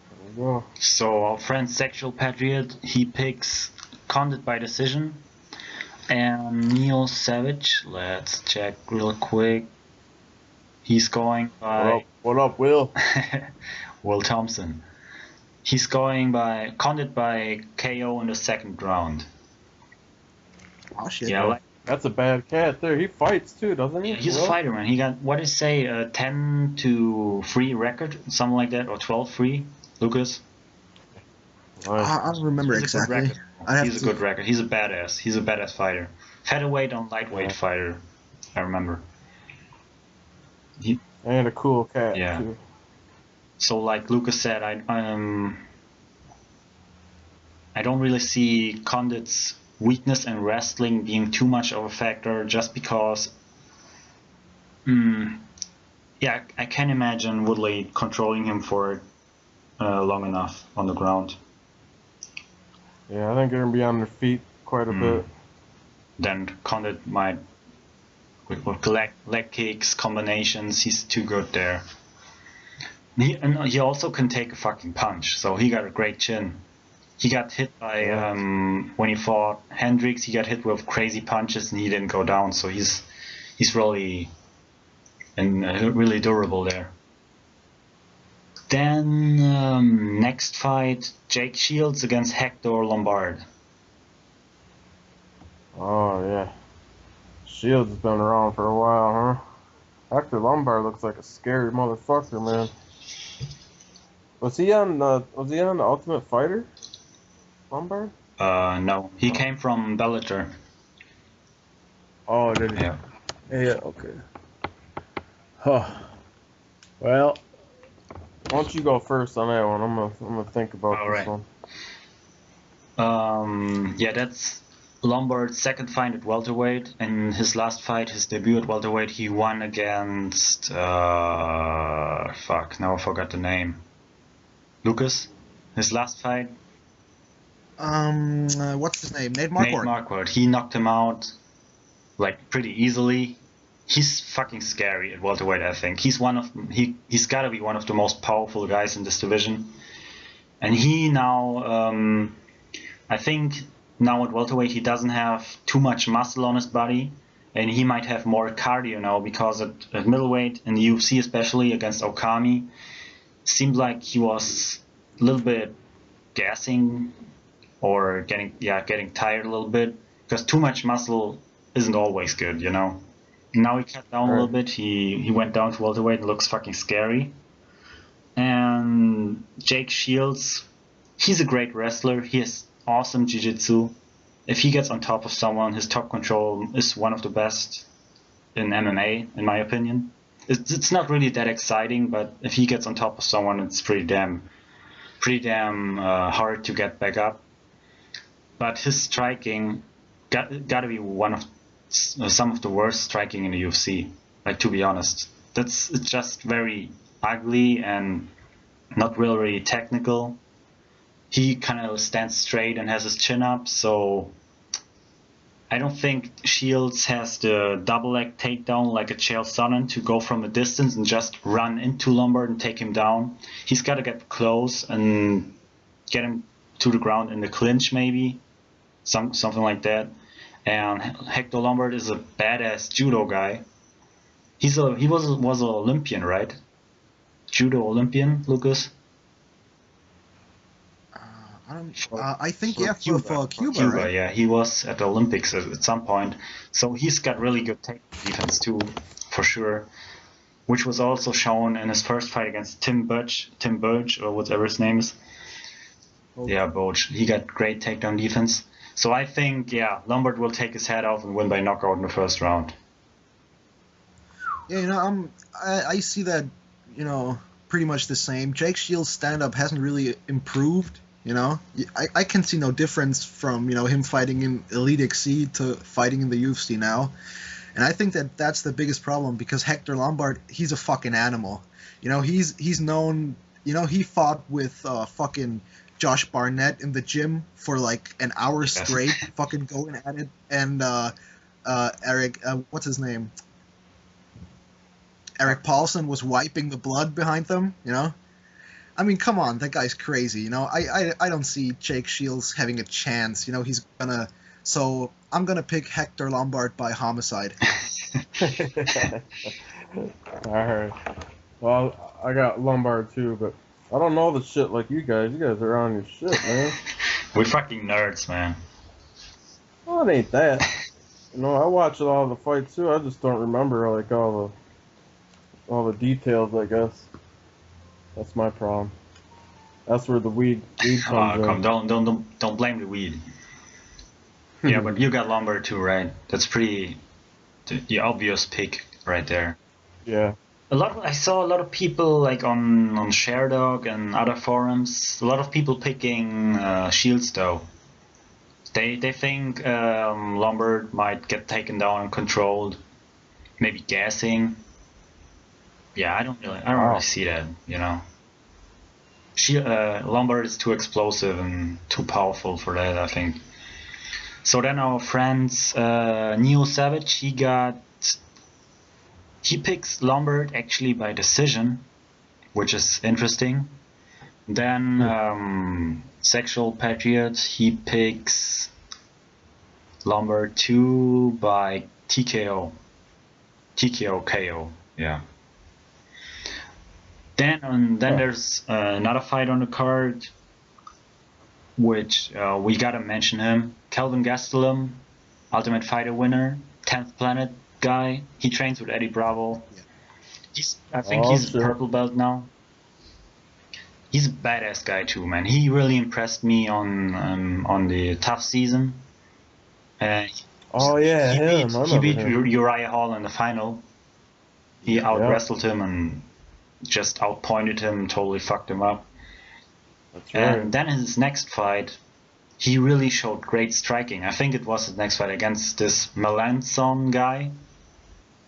There we go. So our friend Sexual Patriot, he picks Condit by decision. And Neo Savage, let's check real quick. He's going by What up, Will? Will Thompson. He's going by Condit by KO in the 2nd round. Oh shit! Yeah, That's a bad cat there. He fights too, doesn't he? he's a Will? fighter, man. He got, what did he say, a 10-3 record, something like that, or 12-3, Lucas? Nice. I don't remember He's a good exactly. record. I'd have He's a to- good record. He's a badass. He's a badass fighter. Featherweight on lightweight fighter, I remember. And a cool cat Yeah. too. So like Lucas said, I don't really see Condit's weakness in wrestling being too much of a factor, just because yeah, I can imagine Woodley controlling him for long enough on the ground. Yeah, I think they're gonna be on their feet quite a bit. Then Condit might, with leg kicks, combinations, he's too good there. And he also can take a fucking punch, so he got a great chin. He got hit by Yeah. when he fought Hendricks. He got hit with crazy punches and he didn't go down. So he's really really durable there. Then next fight, Jake Shields against Hector Lombard. Oh yeah. Shields has been around for a while, huh? Hector Lombard looks like a scary motherfucker, man. Was he on the Ultimate Fighter? Lombard? No, he came from Bellator. Oh, did he? Yeah. Yeah, okay. Huh. Well, why don't you go first on that one? I'm gonna think about All this right. one. Yeah, that's Lombard's second fight at welterweight. In his last fight, his debut at welterweight, he won against now I forgot the name. Lucas. His last fight. What's his name? Nate Marquardt. Nate Marquardt. He knocked him out like pretty easily. He's fucking scary at welterweight. I think he's he's got to be one of the most powerful guys in this division. And he now, I think now at welterweight he doesn't have too much muscle on his body, and he might have more cardio now because at middleweight in the UFC especially against Okami, seemed like he was a little bit gassing or getting tired a little bit because too much muscle isn't always good, you know. Now he cut down a little bit. He went down to welterweight and looks fucking scary. And Jake Shields, he's a great wrestler. He has awesome jiu-jitsu. If he gets on top of someone, his top control is one of the best in MMA, in my opinion. It's not really that exciting, but if he gets on top of someone, it's pretty damn hard to get back up. But his striking got to be one of some of the worst striking in the UFC. Like, to be honest, it's just very ugly and not really technical. He kind of stands straight and has his chin up, so I don't think Shields has the double leg takedown like a Chael Sonnen to go from a distance and just run into Lombard and take him down. He's got to get close and get him to the ground in the clinch, maybe something like that. And Hector Lombard is a badass judo guy. He was an Olympian, right? Judo Olympian, Lucas. I think yeah, for Cuba, right? Yeah, he was at the Olympics at some point. So he's got really good takedown defense too, for sure. Which was also shown in his first fight against Tim Burch, or whatever his name is. Okay. Yeah, Burch. He got great takedown defense. So I think, yeah, Lombard will take his head off and win by knockout in the first round. Yeah, you know, I see that, you know, pretty much the same. Jake Shields' stand-up hasn't really improved, you know. I can see no difference from, you know, him fighting in Elite XC to fighting in the UFC now. And I think that that's the biggest problem because Hector Lombard, he's a fucking animal. You know, he's known, you know, he fought with fucking Josh Barnett in the gym for like an hour straight, fucking going at it. And Eric, what's his name? Eric Paulson was wiping the blood behind them, you know? I mean, come on, that guy's crazy, you know? I don't see Jake Shields having a chance, you know? He's gonna... So, I'm gonna pick Hector Lombard by homicide. Alright. Well, I got Lombard too, but I don't know the shit like you guys. You guys are on your shit, man. We're fucking nerds, man. Well, it ain't that. You know, I watch all the fights too. I just don't remember like all the details, I guess. That's my problem. That's where the weed comes in. Don't blame the weed. Yeah, but you got Lombard too, right? That's pretty the obvious pick right there. Yeah. I saw a lot of people like on ShareDog and other forums. A lot of people picking Shields though. They think Lombard might get taken down and controlled, maybe gassing. Yeah, I don't really see that, you know. Lombard is too explosive and too powerful for that, I think. So then our friends Neo Savage, he picks Lombard actually by decision, which is interesting. Then Sexual Patriot, he picks Lombard 2 by TKO. TKO KO, yeah. Then there's another fight on the card, which we gotta mention him. Kelvin Gastelum, Ultimate Fighter winner, 10th Planet guy. He trains with Eddie Bravo. I think he's a purple belt now. He's a badass guy too, man. He really impressed me on the tough season. He beat Uriah Hall in the final. He out-wrestled him and just outpointed him, totally fucked him up. That's right. And then in his next fight, he really showed great striking. I think it was his next fight against this Melanson guy.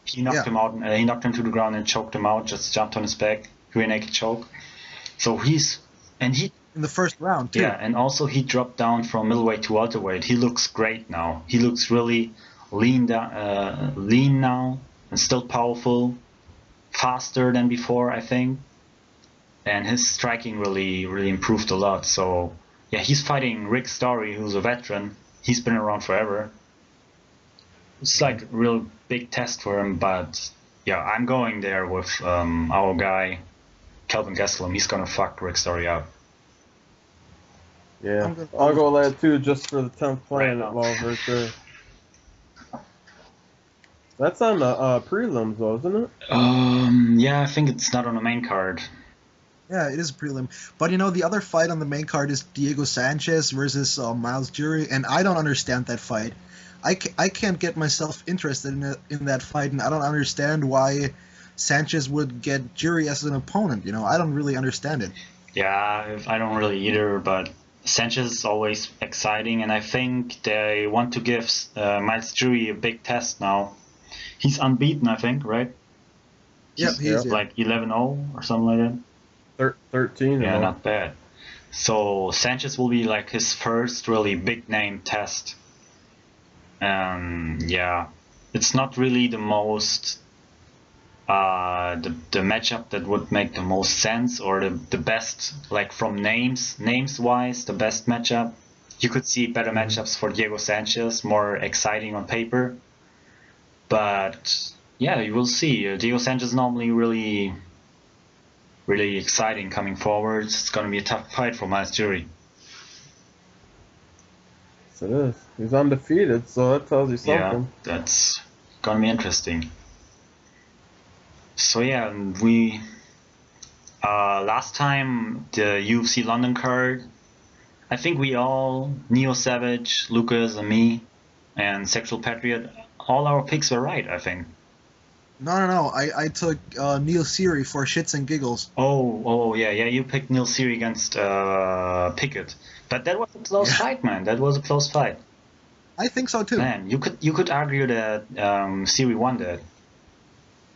He knocked him out. He knocked him to the ground and choked him out. Just jumped on his back, rear naked choke. So he in the first round too. Yeah, and also he dropped down from middleweight to welterweight. He looks great now. He looks really lean now and still powerful, faster than before, I think. And his striking really improved a lot. So yeah, he's fighting Rick Story, who's a veteran. He's been around forever. It's like a real big test for him, but yeah, I'm going there with our guy, Kelvin Gastelum. He's gonna fuck Rick Story up. Yeah, I'll go that too, just for the 10th Planet love right there. That's on the prelims, though, isn't it? Yeah, I think it's not on the main card. Yeah, it is a prelim. But, the other fight on the main card is Diego Sanchez versus Miles Jury, and I don't understand that fight. I can't get myself interested in that fight, and I don't understand why Sanchez would get Jury as an opponent. I don't really understand it. Yeah, I don't really either, but Sanchez is always exciting, and I think they want to give Miles Jury a big test now. He's unbeaten, I think, right? Yeah, he's like 11-0 or something like that. 13. Yeah, not bad. So Sanchez will be like his first really big name test. Yeah, it's not really the most the matchup that would make the most sense, or the best, like from names wise, the best matchup. You could see better matchups for Diego Sanchez, more exciting on paper. But yeah, you will see. Diego Sanchez is normally really exciting coming forward. It's going to be a tough fight for Miles Jury. Yes, it is. He's undefeated, so that tells you something. Yeah, that's going to be interesting. So yeah, we last time the UFC London card, I think we all, Neo Savage, Lucas, and me, and Sexual Patriot, all our picks were right, I think. No. I took Neil Seery for shits and giggles. Oh, yeah. You picked Neil Seery against Pickett, but that was a close fight, man. That was a close fight. I think so too. Man, you could argue that Seery won that,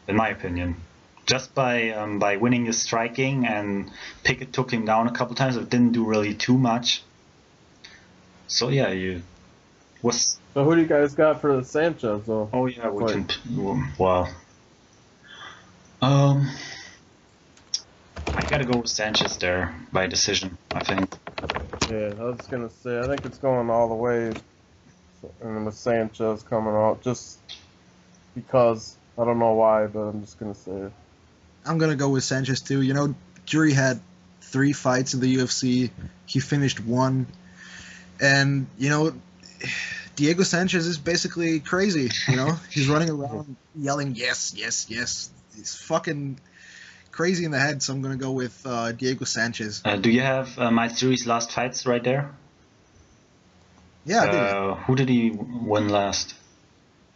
in my opinion, just by winning the striking, and Pickett took him down a couple times. It didn't do really too much. So yeah, So who do you guys got for the Sanchez, though? Oh yeah, we can. Well, I gotta go with Sanchez there by decision, I think. Yeah, I was gonna say, I think it's going all the way, and with Sanchez coming out, just because, I don't know why, but I'm just gonna say it. I'm gonna go with Sanchez too. Jury had 3 fights in the UFC. He finished 1, and Diego Sanchez is basically crazy. He's running around yelling yes, yes, yes. He's fucking crazy in the head. So I'm gonna go with Diego Sanchez. Do you have Miles Jury's last fights right there? Yeah, I did. Who did he win last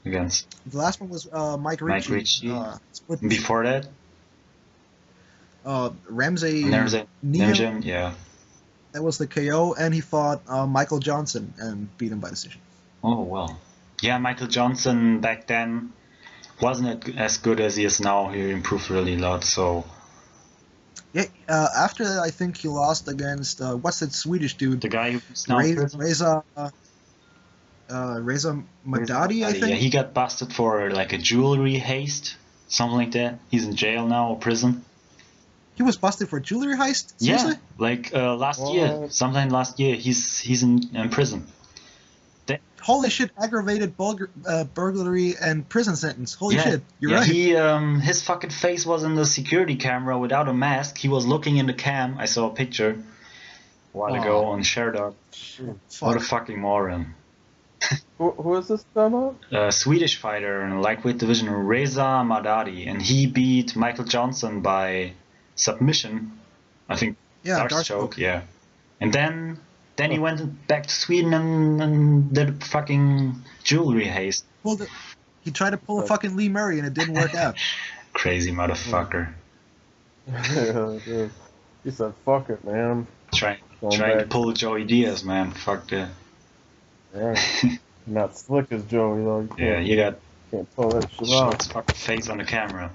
against? The last one was Mike Ricci. Mike Ricci. Before that? Ramsey Nijem, yeah. That was the KO, and he fought Michael Johnson and beat him by decision. Oh, well. Yeah, Michael Johnson back then wasn't as good as he is now. He improved really a lot, so... Yeah, after that, I think he lost against, what's that Swedish dude? The guy who's now Reza Madadi, I think? Yeah, he got busted for like a jewelry heist, something like that. He's in jail now, or prison. He was busted for jewelry heist? Seriously? Yeah, like last year, sometime last year, he's in prison. Holy shit! Aggravated burglary and prison sentence. Holy shit! You're right. He his fucking face was in the security camera without a mask. He was looking in the cam. I saw a picture a while ago on ShareDog. What a fucking moron. Who is this guy? A Swedish fighter in the lightweight division, Reza Madadi, and he beat Michael Johnson by submission. I think. Yeah, Dark choke. Yeah, and then he went back to Sweden and did a fucking jewelry heist. He tried to pull a fucking Lee Murray and it didn't work out. Crazy motherfucker. Yeah, he said, "Fuck it, man." Trying to pull Joey Diaz, man. Fuck that. Yeah. Not slick as Joey though. You can't pull that shit show off. his fucking face on the camera.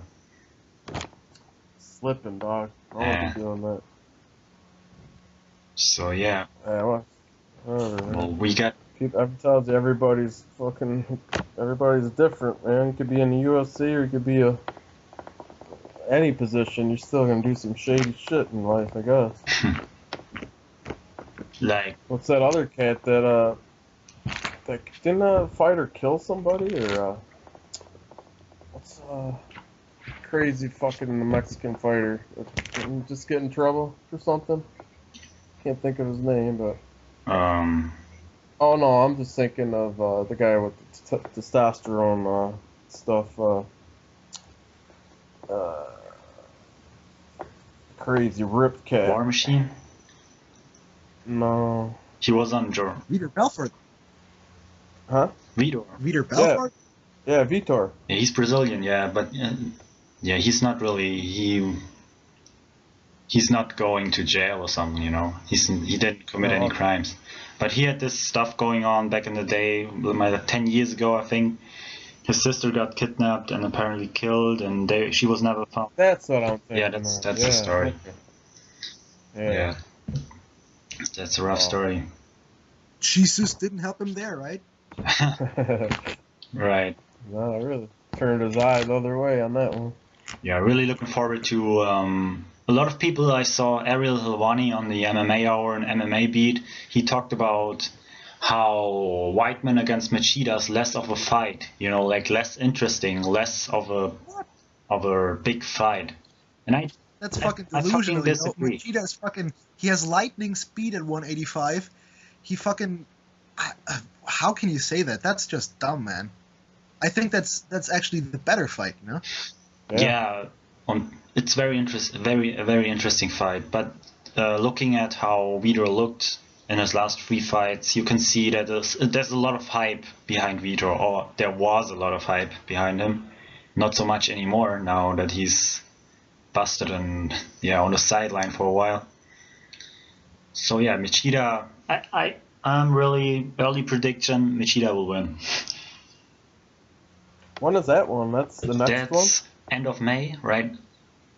Slipping, dog. I won't be doing that. So yeah. Well, we got. I've told you everybody's different, man. You could be in the UFC or you could be any position. You're still gonna do some shady shit in life, I guess. Like. What's that other cat that didn't a fighter kill somebody or what's crazy fucking Mexican fighter just get in trouble or something? Can't think of his name, but oh no, I'm just thinking of the guy with the testosterone stuff. Crazy ripped cat. War Machine? No. He was on Vitor Belfort. Huh? Vitor Belfort? Yeah, Vitor. Yeah, he's Brazilian, yeah, but yeah, he's not really he's not going to jail or something, you know. He didn't commit any crimes. But he had this stuff going on back in the day, 10 years ago, I think. His sister got kidnapped and apparently killed, and she was never found. That's what I'm thinking. Yeah, that's the story. Okay. Yeah. That's a rough story. Jesus didn't help him there, right? Right. No, really turned his eye the other way on that one. Yeah, really looking forward to a lot of people. I saw Ariel Helwani on the MMA Hour and MMA Beat. He talked about how Whiteman against Machida is less of a fight, you know, like less interesting, less of a big fight. And that's fucking delusional. I fucking disagree. Machida is he has lightning speed at 185. He fucking, how can you say that? That's just dumb, man. I think that's actually the better fight, you know? Yeah, it's very interesting fight. But looking at how Vitor looked in his last 3 fights, you can see that there's a lot of hype behind Vitor, or there was a lot of hype behind him. Not so much anymore now that he's busted and on the sideline for a while. So yeah, Machida, I'm really early prediction. Machida will win. When is that one? That's the next one? That's end of May, right?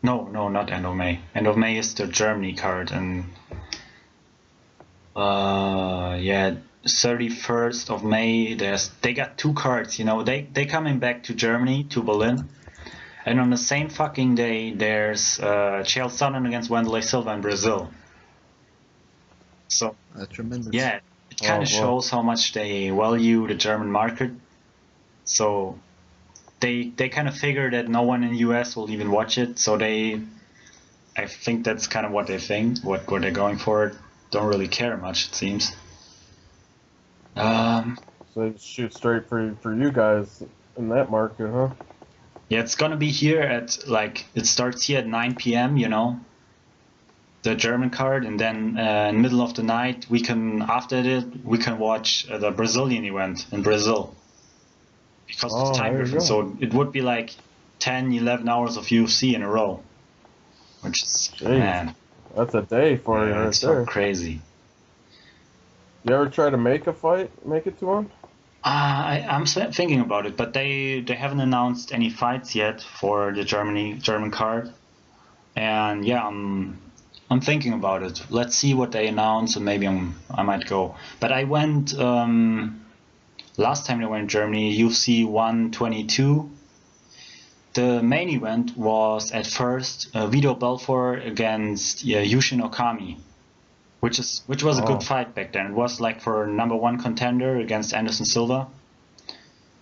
No, not end of May. End of May is the Germany card, and 31st of May. They got 2 cards. You know, they coming back to Germany, to Berlin, and on the same fucking day there's Chael Sonnen against Wanderlei Silva in Brazil. So that's tremendous. Yeah, it kind of shows how much they value the German market. So they kind of figure that no one in the US will even watch it. So I think that's kind of what they think, what they're going for. Don't really care much, it seems. So they shoot straight for you guys in that market, huh? Yeah, it's gonna be here at it starts here at 9 p.m. You know, the German card, and then in the middle of the night we can watch the Brazilian event in Brazil because of the time difference. So it would be 10-11 hours of UFC in a row, which is man. That's a day for you right that's there. So crazy. You ever try to make it to one? I'm thinking about it, but they haven't announced any fights yet for the German card, and yeah, I'm thinking about it. Let's see what they announce, and maybe I might go. But I went last time I went to Germany, UFC 122, the main event was at first Vitor Belfort against Yushin Okami, which was a good fight back then. It was like for #1 contender against Anderson Silva.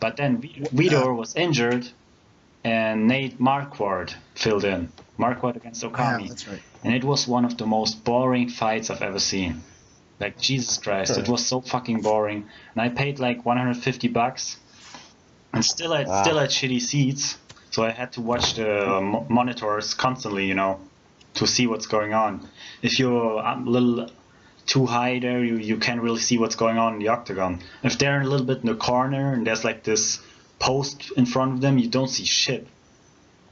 But then Vitor was injured, and Nate Marquardt filled in. Marquardt against Okami. Yeah, that's right. And it was one of the most boring fights I've ever seen. Like, Jesus Christ, it was so fucking boring. And I paid like $150, and still had shitty seats, so I had to watch the monitors constantly, you know, to see what's going on. If you're a little too high there, you can't really see what's going on in the octagon. If they're a little bit in the corner and there's like this post in front of them, you don't see shit.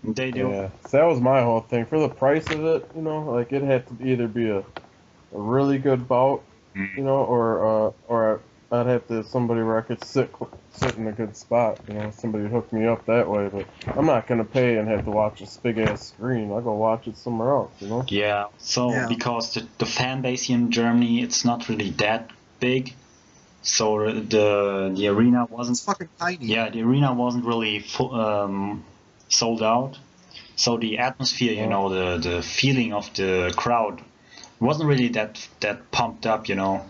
And they do. Yeah, so that was my whole thing. For the price of it, you know, like it had to either be a really good bout, you know, or I'd have to somebody where I could sit in a good spot, you know, somebody hook me up that way. But I'm not gonna pay and have to watch this big ass screen. I'll go watch it somewhere else, you know. Yeah. So because the fan base here in Germany, it's not really that big. So the arena wasn't. It's fucking tiny. Yeah, the arena wasn't really sold out. So the atmosphere, you know, the feeling of the crowd wasn't really that pumped up, you know.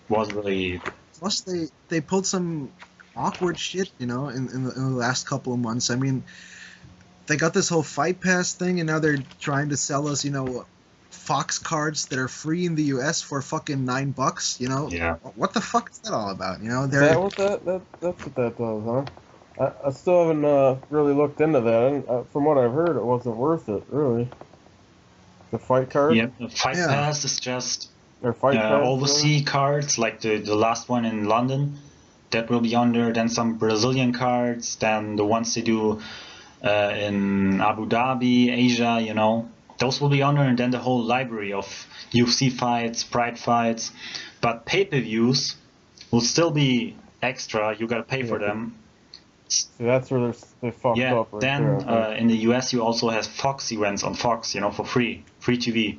Was really. Plus, they pulled some awkward shit, you know, in the last couple of months. I mean, they got this whole Fight Pass thing, and now they're trying to sell us, you know, Fox cards that are free in the U.S. for fucking $9. You know. Yeah. What the fuck is that all about? You know, Is that what that's what that does, huh? I still haven't really looked into that. From what I've heard, it wasn't worth it, really. The fight card? Yeah, the Fight Pass is just or fight pass, overseas really? cards, like the last one in London, that will be on there. Then some Brazilian cards, then the ones they do in Abu Dhabi, Asia, you know. Those will be on there, and then the whole library of UFC fights, Pride fights. But pay-per-views will still be extra. You gotta pay for them. So that's where they fucked up right then there. In the US you also have Fox events on Fox, you know, for free TV.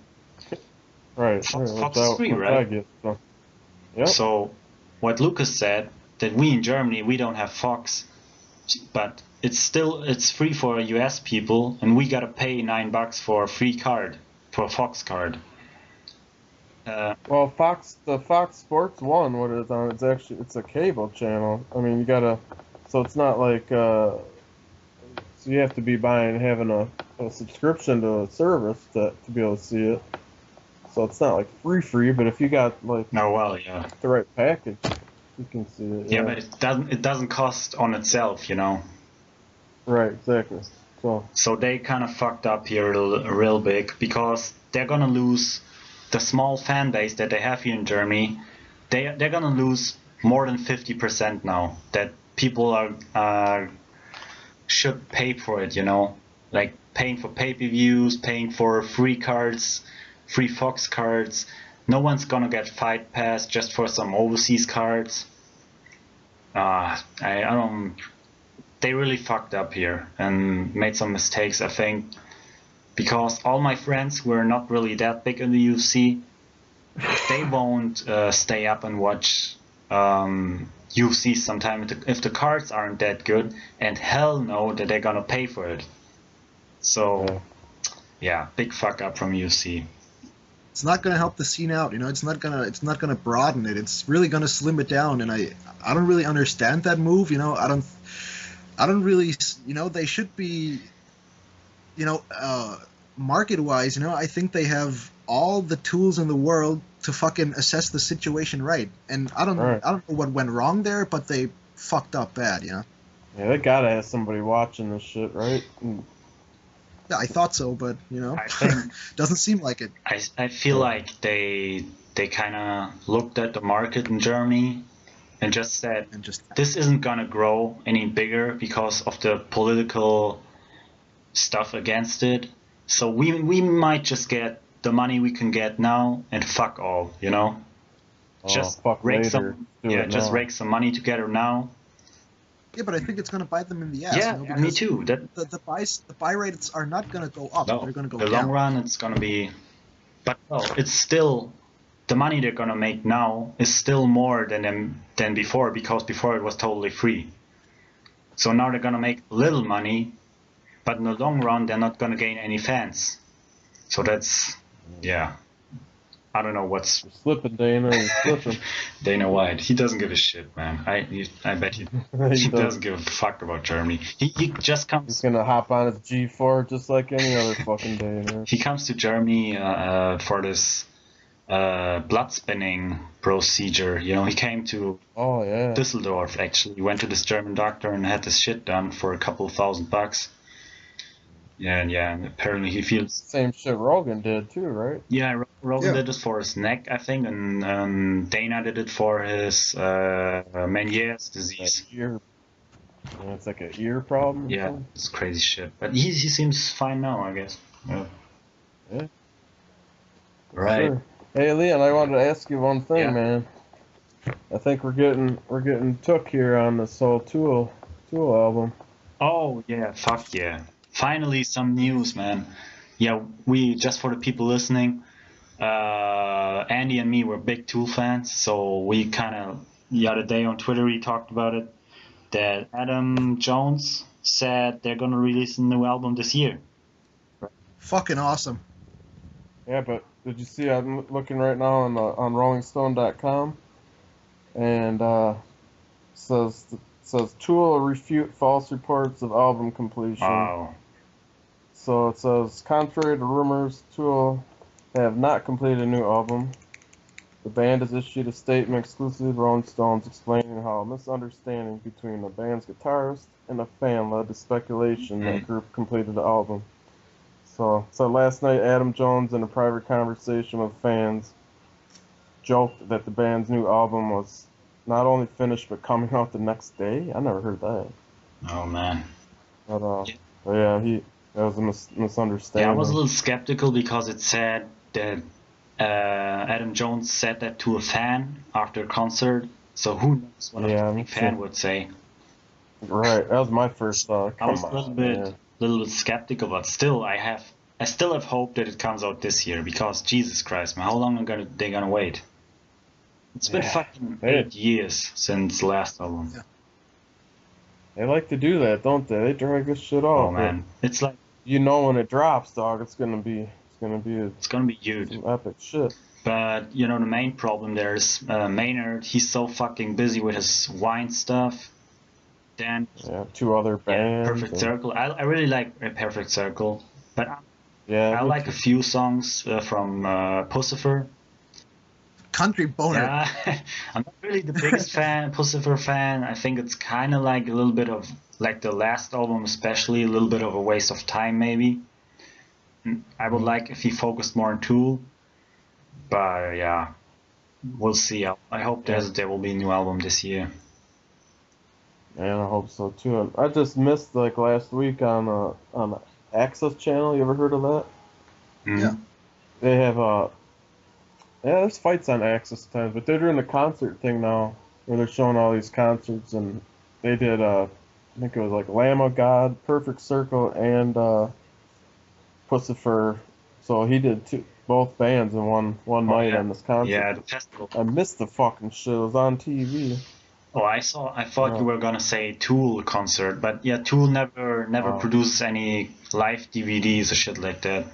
Right. Fox is free, right? Yeah. So what Lucas said, that we in Germany, we don't have Fox, but it's free for US people, and we gotta pay $9 for a free card, for a Fox card. Well, the Fox Sports One, what it is on, it's a cable channel. I mean, so it's not like, so you have to be having a subscription to a service to be able to see it. So it's not like free, but if you got like the right package, you can see it. Yeah, but it doesn't cost on itself, you know. Right, exactly. So they kind of fucked up here real big, because they're gonna lose the small fan base that they have here in Germany. They're gonna lose more than 50% now. That people should pay for it, you know, like paying for pay-per-views, paying for free cards, free Fox cards. No one's gonna get Fight Pass just for some overseas cards. I don't. They really fucked up here and made some mistakes, I think, because all my friends who are not really that big in the UFC, they won't stay up and watch UFC sometime if the cards aren't that good, and hell no that they're gonna pay for it. So yeah, big fuck up from UFC. It's not gonna help the scene out, you know. It's not gonna broaden it. It's really gonna slim it down, and I don't really understand that move. You know, I don't really, you know, they should be, you know, market wise, you know, I think they have all the tools in the world to fucking assess the situation right. And I don't know what went wrong there, but they fucked up bad, you know. Yeah, they gotta have somebody watching this shit, right? Yeah, I thought so, but you know, I think, doesn't seem like it. I feel like they kind of looked at the market in Germany and just said, this isn't gonna grow any bigger because of the political stuff against it. So we might just get the money we can get now and fuck all, you know. Just rake some money together now. Yeah, but I think it's going to bite them in the ass. Yeah, you know, me too. The buy rates are not going to go up. No, they're going to go down. The long run, it's going to be... But it's still... The money they're going to make now is still more than before, because before it was totally free. So now they're gonna make little money, but in the long run they're not gonna gain any fans. So that's, yeah, I don't know what's You're slipping, Dana. You're slipping. Dana White. He doesn't give a shit, man. I bet he doesn't give a fuck about Germany. He just He's comes. gonna hop on his G4 just like any other fucking day, man. He comes to Germany for this blood spinning procedure. You know, he came to Oh yeah. Düsseldorf actually. He went to this German doctor and had this shit done for a couple of $1,000. Yeah, and apparently he feels. Same shit Rogan did too, right? Yeah, Rogan Yeah. did it for his neck, I think, and Dana did it for his Meniere's disease. That ear. Yeah, it's like an ear problem. or Yeah, something. it's crazy shit. But he seems fine now, I guess. Yeah. Yeah. Right. Sure. Hey Leon, I wanted to ask you one thing, Yeah. man. I think we're getting took here on this whole Tool album. Oh yeah, fuck yeah. Finally some news, man. Yeah, we, just for the people listening, Andy and me were big Tool fans, so we kind of, the other day on Twitter we talked about it, that Adam Jones said they're gonna release a new album this year. Fucking awesome. Yeah, but did you see? I'm looking right now on RollingStone.com, and says Tool refute false reports of album completion. Wow. So it says, contrary to rumors, Tool have not completed a new album. The band has issued a statement exclusively to Rolling Stones explaining how a misunderstanding between the band's guitarist and a fan led to speculation that group completed the album. So last night, Adam Jones, in a private conversation with fans, joked that the band's new album was not only finished but coming out the next day. I never heard that. Oh man. But yeah, that was a misunderstanding. Yeah, I was a little skeptical because it said that Adam Jones said that to a fan after a concert. So who knows what Yeah, a me fan too. would say. Right, that was my first thought. I was Come a little on, bit man. skeptical, but still I still have hope that it comes out this year, because Jesus Christ, man, how long are they gonna wait? It's been Yeah. fucking Hey. 8 years since the last album. Yeah. They like to do that, don't they? They drag this shit off. Oh man, it's like, You know when it drops, dog, it's gonna be it's gonna be huge. some epic shit. But you know, the main problem there is Maynard. He's so fucking busy with his wine stuff. Then Yeah, two other bands. Perfect and- Circle. I really like Perfect Circle, but Yeah, I me like too. a few songs from Pussifer. Country boner. Yeah, I'm not really the biggest Pussifer fan. I think it's kind of like a little bit of, like the last album especially, a little bit of a waste of time maybe. I would like if he focused more on Tool, but yeah, we'll see. I hope there will be a new album this year. Man, I hope so too. And I just missed like last week on Access Channel. You ever heard of that? Mm. Yeah. They have there's fights on Access times, but they're doing the concert thing now, where they're showing all these concerts, and they did I think it was like Lamb of God, Perfect Circle, and Pussifer. So he did both bands in one night yeah. on this concert. Yeah, the festival. I missed the fucking shit. It was on TV. Oh, I thought Yeah. you were gonna say Tool concert, but yeah, Tool never Oh. produces any live DVDs or shit like that.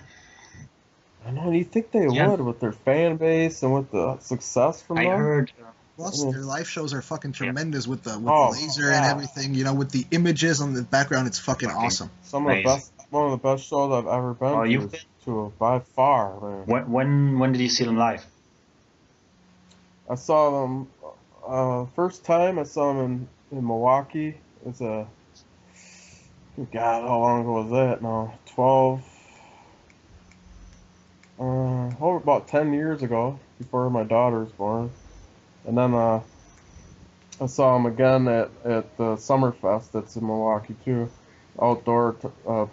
I know. You think they Yeah. would with their fan base and with the success from I them? heard. Plus, their live shows are fucking tremendous with the Oh, laser and yeah. everything. You know, with the images on the background, it's fucking awesome. Some of the Amazing. one of the best shows I've ever been Oh, to. you've been? By far, man. When did you see them live? I saw them first time. I saw them in Milwaukee. It's God, how long ago was that? No, 12. Over about 10 years ago, before my daughter was born. And then I saw them again at the Summerfest that's in Milwaukee too. Outdoor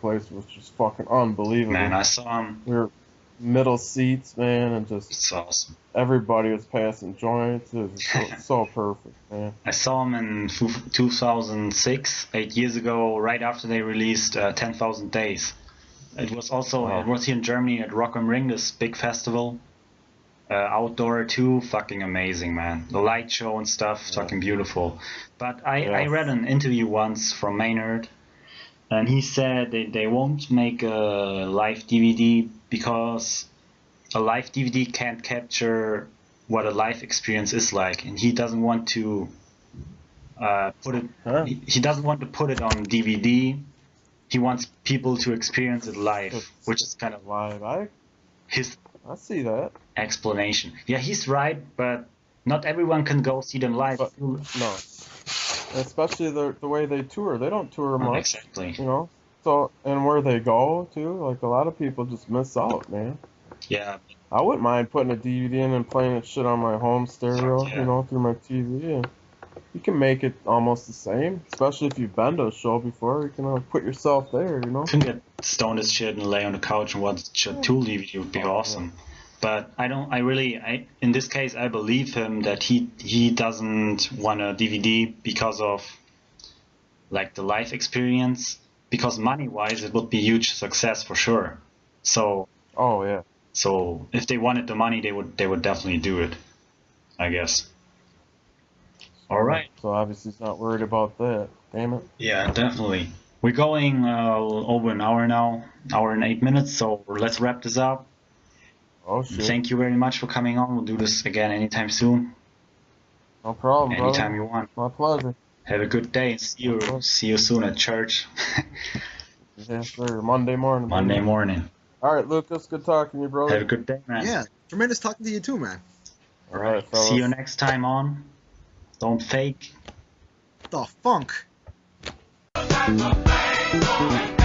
place was just fucking unbelievable. Man, I saw them. We were middle seats, man, and just It's awesome. everybody was passing joints. It was so perfect, man. I saw them in 2006, 8 years ago, right after they released 10,000 Days. It was also Wow. it was here in Germany at Rock am Ring, this big festival. outdoor too, fucking amazing, man. The light show and stuff, fucking beautiful. But I read an interview once from Maynard, and he said they won't make a live DVD because a live DVD can't capture what a live experience is like, and he doesn't want to put it. Huh. He doesn't want to put it on DVD. He wants people to experience it live, which is kind of Live. his I see that. explanation. Yeah, he's right, but not everyone can go see them live. But, no. Especially the way they tour. They don't tour much. Exactly. You know? So, and where they go, too. Like, a lot of people just miss out, man. Yeah. I wouldn't mind putting a DVD in and playing that shit on my home stereo, Yeah. you know, through my TV. And you can make it almost the same, especially if you've been to a show before. You can put yourself there, you know? Can get stoned as shit and lay on the couch and watch a Tool DVD would be awesome. But in this case, I believe him that he doesn't want a DVD because of like the live experience. Because money-wise, it would be a huge success for sure. So Oh, yeah. So if they wanted the money, they would definitely do it, I guess. All right. So obviously he's not worried about that. Damn it. Yeah, definitely. We're going over an hour now, hour and 8 minutes. So let's wrap this up. Oh, shit. Thank you very much for coming on. We'll do this again anytime soon. No problem, Anytime brother. you want. My pleasure. Have a good day. See you soon at church. Yes, sir. Monday morning. Monday morning. All right, Lucas. Good talking to you, brother. Have a good day, man. Yeah, tremendous talking to you too, man. All right. fellas. See you next time on. Don't fake. The funk. That's a thing.